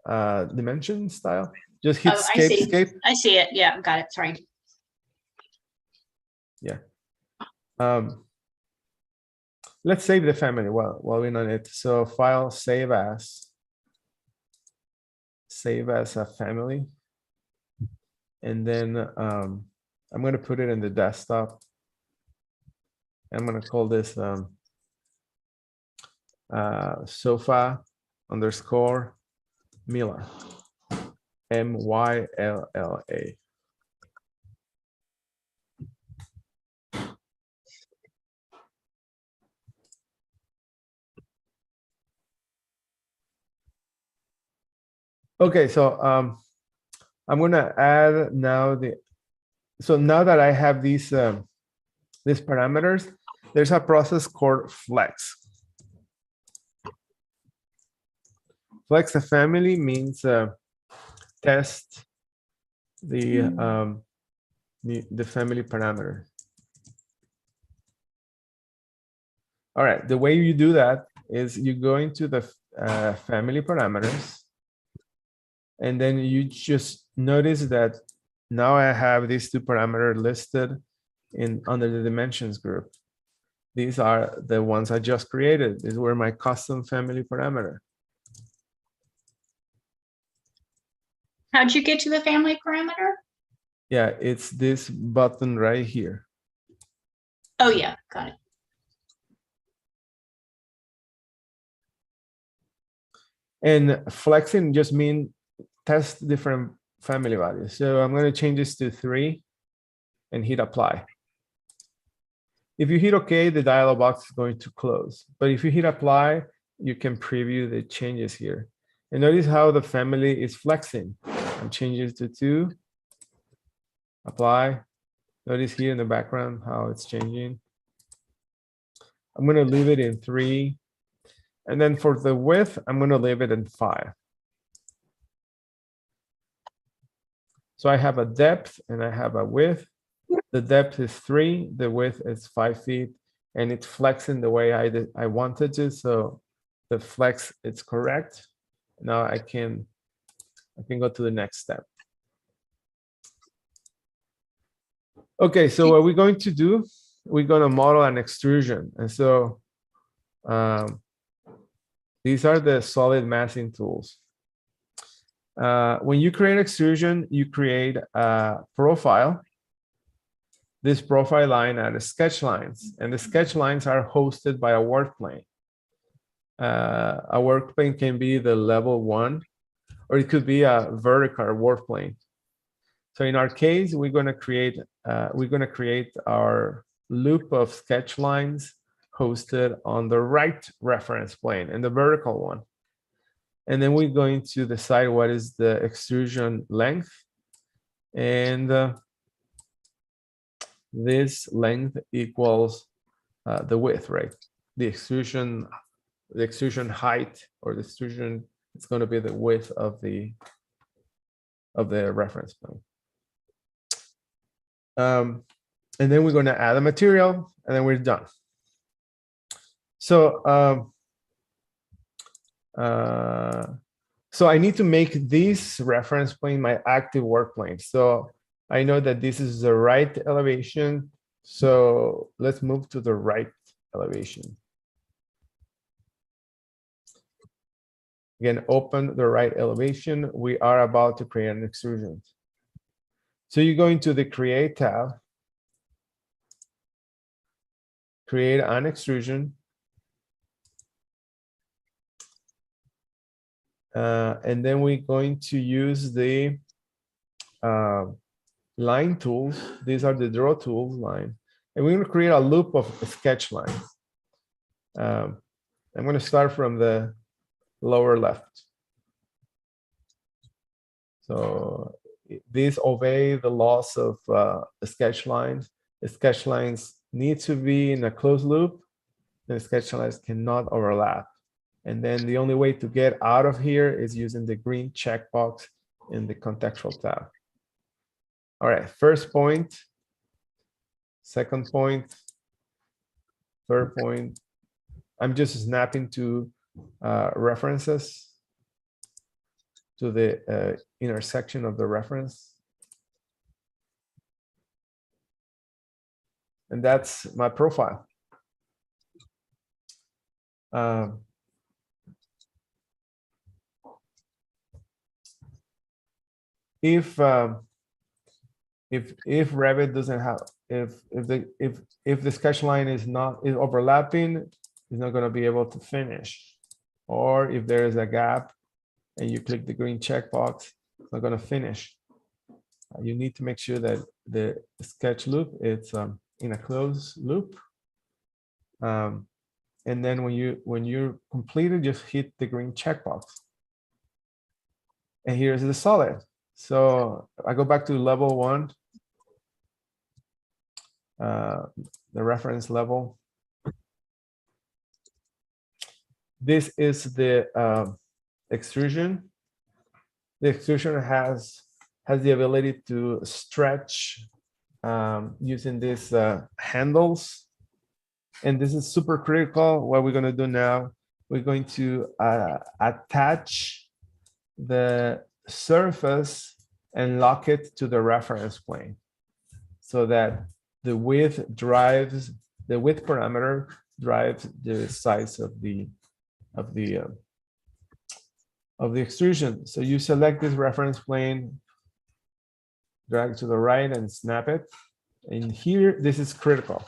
S1: dimension style. Just hit escape.
S3: I see it. Yeah, got it. Sorry.
S1: Yeah. Let's save the family while we're on it. So file, save as a family. And then I'm going to put it in the desktop. I'm going to call this sofa _ Milla, MYLLA. Okay, so I'm going to add now so now that I have these parameters, there's a process called flex. Flex a family means test the family parameter. All right, the way you do that is you go into the family parameters, and then you just notice that now I have these two parameters listed under the dimensions group. These are the ones I just created. These were my custom family parameter.
S3: How'd you get to the family parameter?
S1: Yeah, it's this button right here.
S3: Oh yeah, got it.
S1: And flexing just means test different family values. So I'm going to change this to 3 and hit apply. If you hit OK, the dialog box is going to close. But if you hit apply, you can preview the changes here. And notice how the family is flexing. I'm changing it to 2. Apply. Notice here in the background how it's changing. I'm going to leave it in 3. And then for the width, I'm going to leave it in 5. So I have a depth and I have a width. The depth is 3, the width is 5 feet, and it's flexing the way I wanted to. So the flex, it's correct. Now I can go to the next step. Okay, so what we're going to do, we're going to model an extrusion. And so these are the solid massing tools. When you create extrusion, you create a profile. This profile line are the sketch lines, and the sketch lines are hosted by a work plane. A work plane can be the level 1, or it could be a vertical work plane. So in our case, we're going to create our loop of sketch lines hosted on the right reference plane and the vertical one. And then we're going to decide what is the extrusion length. And this length equals the width, right? The extrusion height, or the extrusion, it's going to be the width of the reference plane. And then we're going to add a material, and then we're done. So so I need to make this reference plane my active work plane. So I know that this is the right elevation. So let's move to the right elevation. Again, open the right elevation. We are about to create an extrusion. So you go into the Create tab, create an extrusion. And then we're going to use the line tools. These are the draw tools line. And we're going to create a loop of sketch lines. I'm going to start from the lower left. So these obey the laws of the sketch lines. The sketch lines need to be in a closed loop. The sketch lines cannot overlap. And then the only way to get out of here is using the green checkbox in the contextual tab. All right, first point, second point, third point. I'm just snapping to references to the intersection of the reference. And that's my profile. If Revit doesn't have, if the sketch line is overlapping, it's not going to be able to finish. Or if there is a gap and you click the green checkbox, it's not going to finish. You need to make sure that the sketch loop it's in a closed loop. And then when you complete it, just hit the green checkbox. And here's the solid. So I go back to level 1, the reference level. This is the extrusion. The extrusion has the ability to stretch using these handles. And this is super critical. What we're going to do now, we're going to attach the surface and lock it to the reference plane so that the width parameter drives the size of the extrusion. So you select this reference plane, drag to the right and snap it. And here, this is critical.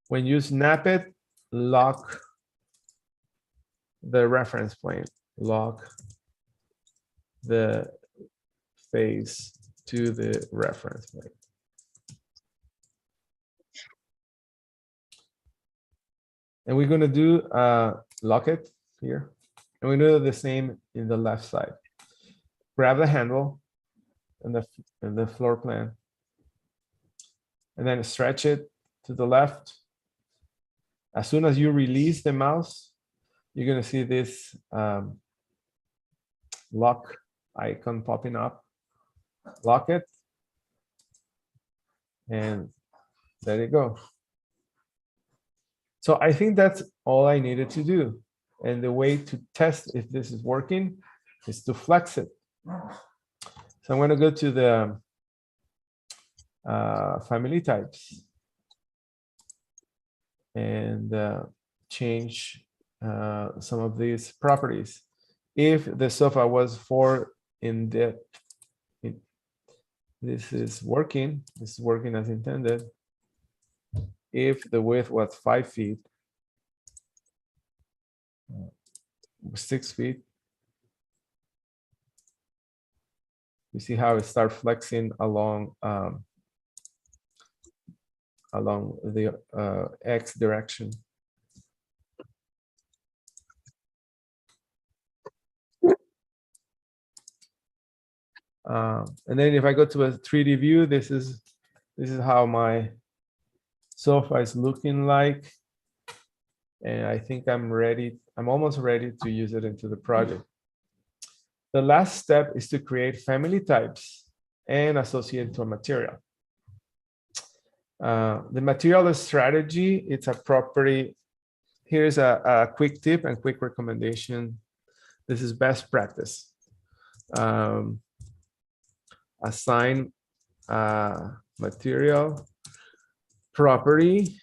S1: When you snap it, lock the reference plane, lock the face to the reference plane. And we're going to do lock it here. And we're going to do the same in the left side. Grab the handle and the floor plan. And then stretch it to the left. As soon as you release the mouse, you're going to see this lock icon popping up. Lock it. And there you go. So I think that's all I needed to do. And the way to test if this is working is to flex it. So I'm going to go to the family types and change some of these properties. If the sofa was 4 in depth, this is working as intended. If the width was 5 feet, 6 feet, you see how it starts flexing along along the X direction. And then if I go to a 3D view, this is how my sofa is looking like. And I think I'm almost ready to use it into the project. The last step is to create family types and associate to a material. The material strategy, it's a property. Here's a quick tip and quick recommendation. This is best practice. Assign material property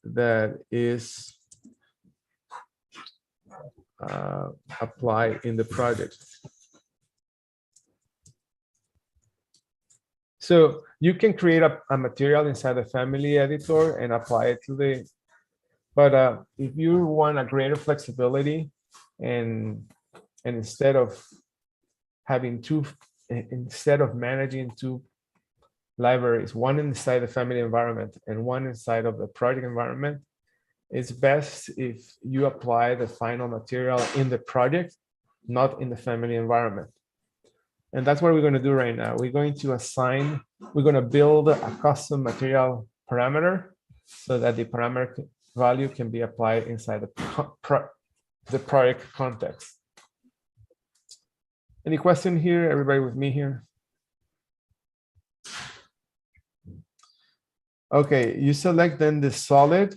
S1: that is applied in the project. So you can create a material inside the family editor and apply it to the, but if you want a greater flexibility and instead of having instead of managing 2 libraries, one inside the family environment and one inside of the project environment, it's best if you apply the final material in the project, not in the family environment. And that's what we're going to do right now. We're going to build a custom material parameter so that the parameter value can be applied inside the project context. Any question here? Everybody with me here? Okay, you select then the solid.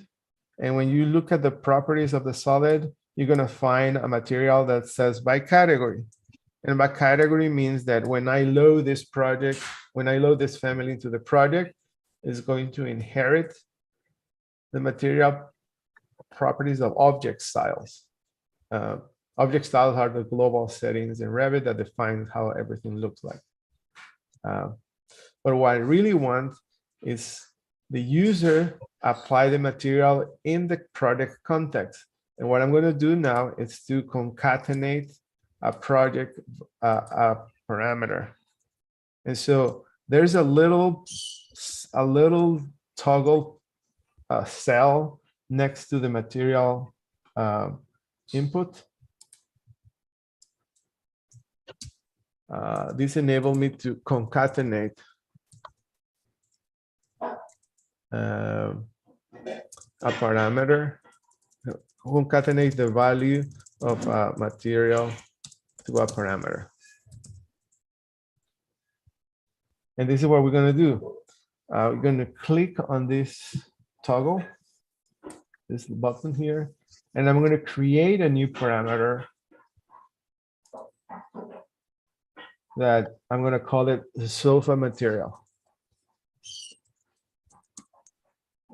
S1: And when you look at the properties of the solid, you're going to find a material that says by category. And by category means that when I load this project, when I load this family into the project, it's going to inherit the material properties of object styles. Object styles are the global settings in Revit that define how everything looks like. But what I really want is the user apply the material in the project context. And what I'm going to do now is to concatenate a project parameter. And so there's a little toggle cell next to the material input. This enabled me to concatenate a parameter, concatenate the value of a material to a parameter. And this is what we're going to do. We're going to click on this toggle, this button here, and I'm going to create a new parameter that I'm going to call it the sofa material.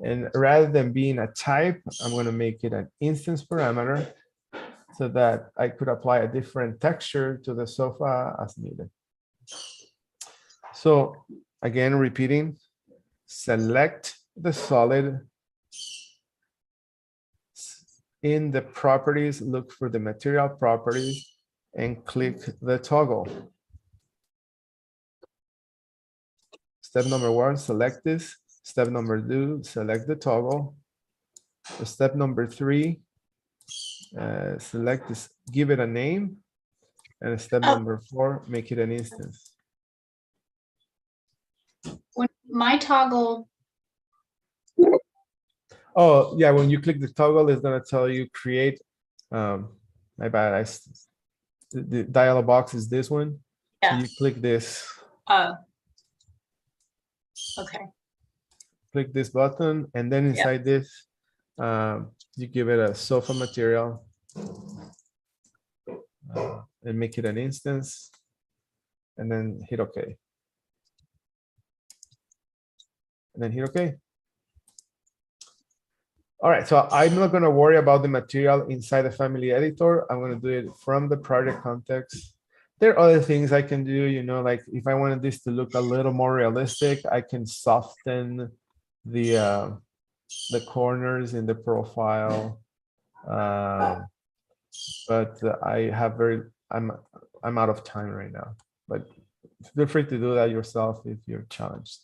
S1: And rather than being a type, I'm going to make it an instance parameter so that I could apply a different texture to the sofa as needed. So again, repeating, select the solid. In the properties, look for the material properties and click the toggle. Step number 1, select this. Step number 2, select the toggle. Step number 3, select this, give it a name. And step number 4, make it an instance.
S3: When my toggle,
S1: Oh, yeah, when you click the toggle, it's going to tell you create. My bad, the dialog box is this one.
S3: yeah.
S1: So you click this.
S3: Oh. Okay.
S1: Click this button, and then inside this, You give it a sofa material and make it an instance, and then hit OK. And then hit OK. All right, so I'm not going to worry about the material inside the family editor. I'm going to do it from the project context. There are other things I can do, you know, like if I wanted this to look a little more realistic, I can soften the corners in the profile. But I have I'm out of time right now, but feel free to do that yourself if you're challenged.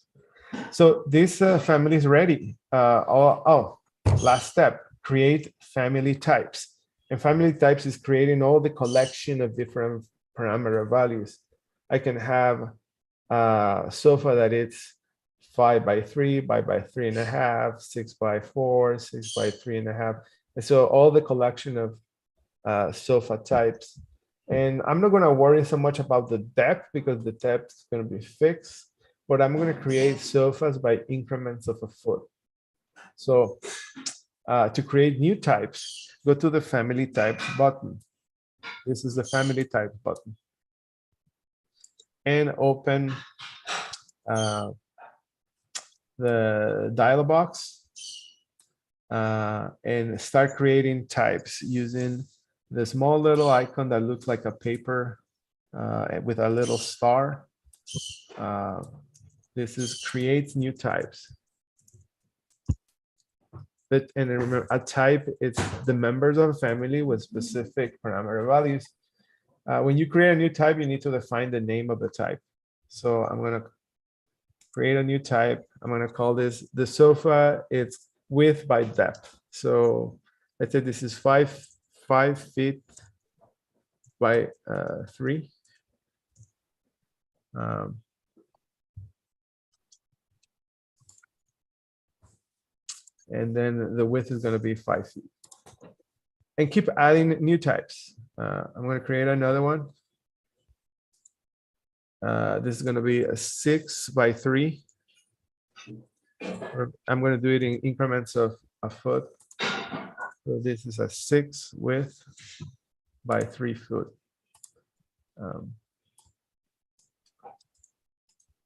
S1: So this family is ready. Last step, create family types. And family types is creating all the collection of different parameter values. I can have a sofa that it's 5 by 3 by 3.5, 6 by 4, 6 by 3.5. And so all the collection of sofa types. And I'm not going to worry so much about the depth because the depth is going to be fixed, but I'm going to create sofas by increments of a foot. So to create new types, go to the family types button. This is the family type button. And open the dialog box and start creating types using the small little icon that looks like a paper with a little star. This is create new types. And remember, a type, it's the members of a family with specific parameter values. When you create a new type, you need to define the name of the type. So I'm going to create a new type. I'm going to call this the sofa. It's width by depth. So let's say this is 5 feet by 3. And then the width is going to be 5 feet. And keep adding new types. I'm going to create another one. This is going to be a 6 by 3. I'm going to do it in increments of a foot. So this is a 6 width by 3 foot.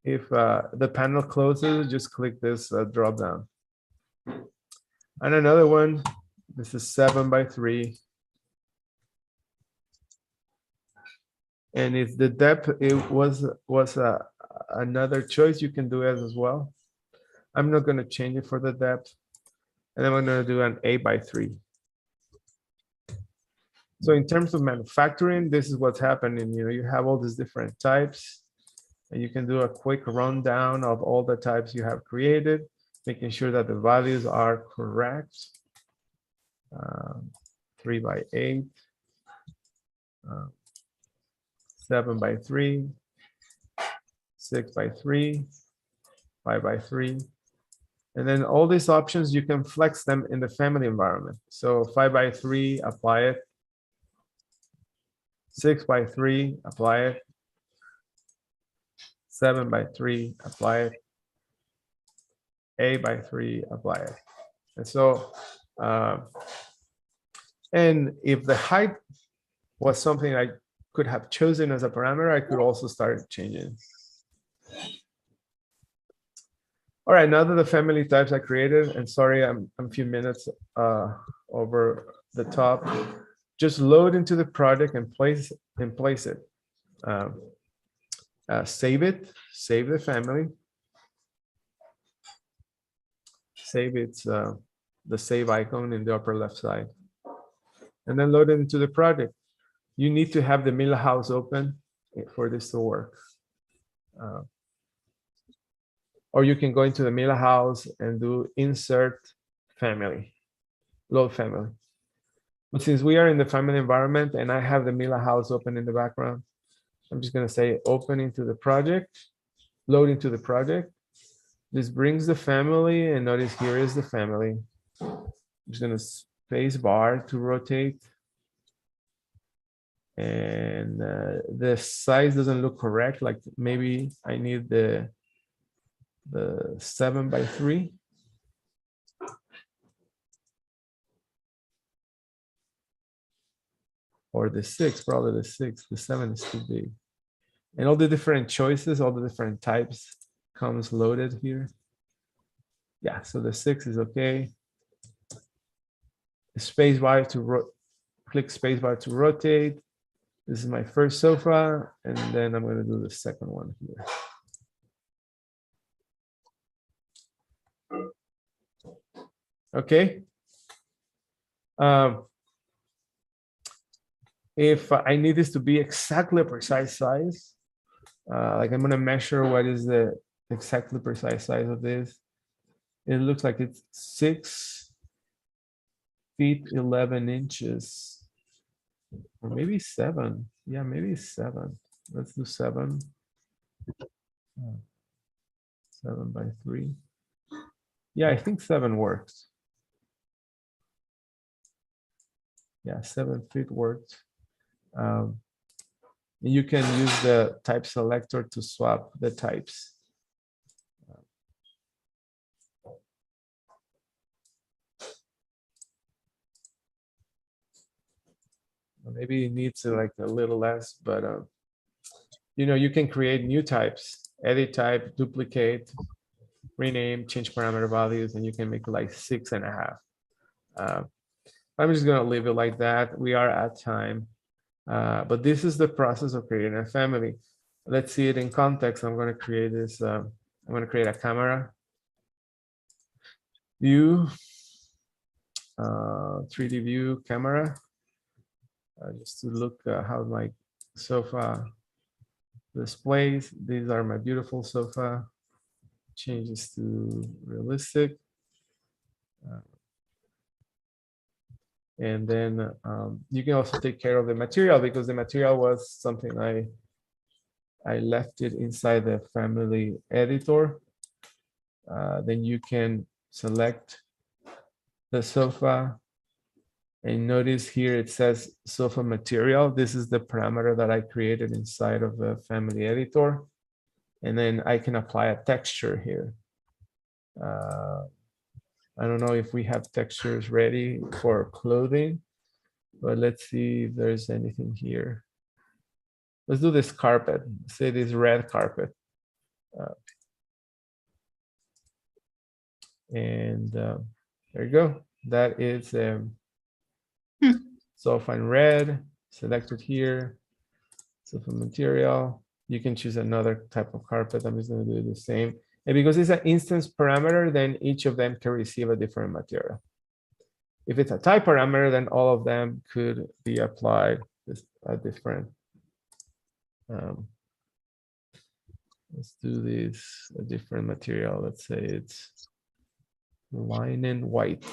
S1: If the panel closes, just click this drop down. And another one, this is 7 by 3. And if the depth it was another choice, you can do it as well. I'm not going to change it for the depth. And then I'm going to do an 8 by 3. So in terms of manufacturing, this is what's happening. You know, you have all these different types, and you can do a quick rundown of all the types you have created, making sure that the values are correct. 3 by 8, 7 by 3, 6 by 3, 5 by 3. And then all these options, you can flex them in the family environment. So 5 by 3, apply it. 6 by 3, apply it. 7 by 3, apply it. 8 by 3, apply it. And so, and if the height was something I could have chosen as a parameter, I could also start changing. All right, now that the family types are created, and sorry, I'm a few minutes over the top, just load into the project and place it. Save it, save the family. Save it's the save icon in the upper left side. And then load it into the project. You need to have the Mila house open for this to work. Or you can go into the Mila house and do insert family, load family. But since we are in the family environment and I have the Mila house open in the background, I'm just going to say open into the project, load into the project. This brings the family, and notice here is the family. I'm just going to space bar to rotate. And the size doesn't look correct. Like maybe I need the 7 by 3. or the 6, probably the 6. The 7 is too big. And all the different choices, all the different types comes loaded here. Yeah, so the 6 is okay. Spacebar to click spacebar to rotate. This is my first sofa, and then I'm going to do the second one here. Okay. If I need this to be exactly a precise size, like I'm going to measure what is the exactly precise size of this. It looks like it's 6 feet 11 inches, or maybe 7. Yeah, maybe 7. Let's do 7. 7 by 3. Yeah, I think 7 works. Yeah, 7 feet works. You can use the type selector to swap the types. Maybe it needs like a little less, but you know, you can create new types, edit type, duplicate, rename, change parameter values, and you can make it like 6.5. I'm just gonna leave it like that. We are at time, but this is the process of creating a family. Let's see it in context. I'm gonna create this. I'm gonna create a camera view, 3D view camera, just to look how my sofa displays. These are my beautiful sofa. Changes to realistic. And then you can also take care of the material, because the material was something I left it inside the family editor. Then you can select the sofa, and notice here it says sofa material. This is the parameter that I created inside of the family editor. And then I can apply a texture here. I don't know if we have textures ready for clothing, but let's see if there's anything here. Let's do this carpet, say this red carpet. And there you go. That is sofa in red, selected here. Sofa material. You can choose another type of carpet. I'm just going to do the same. And because it's an instance parameter, then each of them can receive a different material. If it's a type parameter, then all of them could be applied a different. Let's do this, a different material. Let's say it's linen white.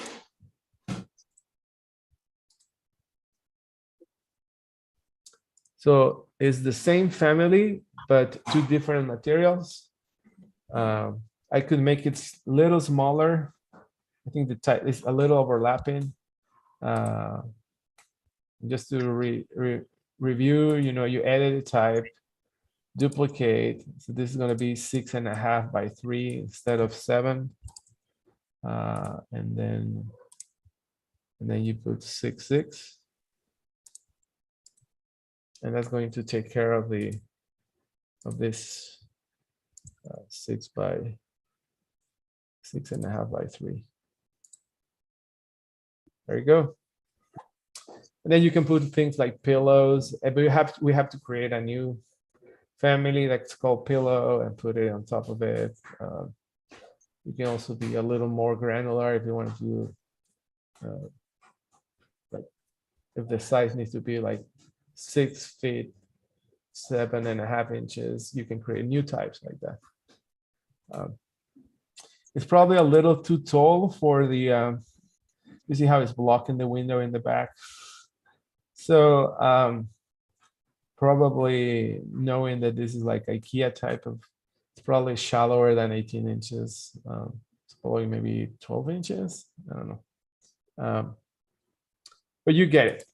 S1: So it's the same family, but 2 different materials. I could make it a little smaller. I think the type is a little overlapping. Just to review, you know, you edit a type, duplicate. So this is going to be 6.5 by 3 instead of 7. And then you put 6, 6. And that's going to take care of this 6 by 6.5 by 3. There you go. And then you can put things like pillows. But we have to create a new family that's called pillow and put it on top of it. You can also be a little more granular if you want to do, like if the size needs to be like 6 feet 7.5 inches, you can create new types like that. It's probably a little too tall for the, you see how it's blocking the window in the back. So probably knowing that this is like IKEA type of, it's probably shallower than 18 inches. It's probably maybe 12 inches. I don't know. But you get it.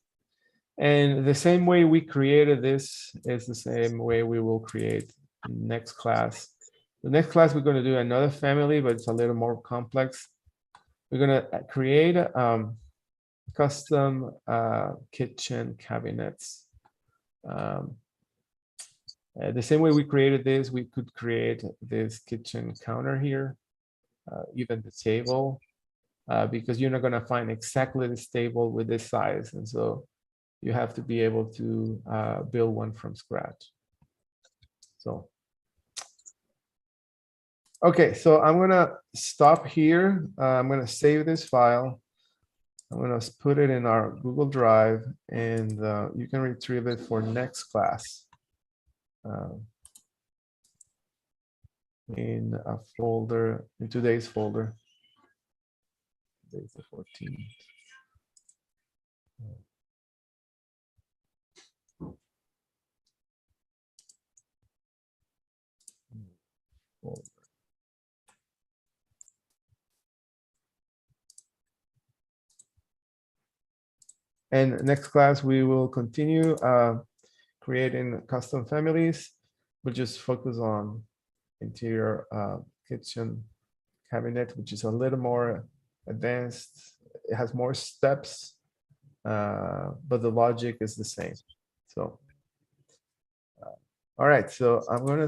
S1: And the same way we created this is the same way we will create next class. The next class, we're going to do another family, but it's a little more complex. We're going to create custom kitchen cabinets. The same way we created this, we could create this kitchen counter here, even the table, because you're not going to find exactly this table with this size. And so you have to be able to build one from scratch. So, okay, so I'm going to stop here. I'm going to save this file. I'm going to put it in our Google Drive, and you can retrieve it for next class. In a folder, in today's folder. Today's the 14th. Folder. And next class, we will continue creating custom families. We'll just focus on interior kitchen cabinet, which is a little more advanced. It has more steps, but the logic is the same. So, all right, so I'm going to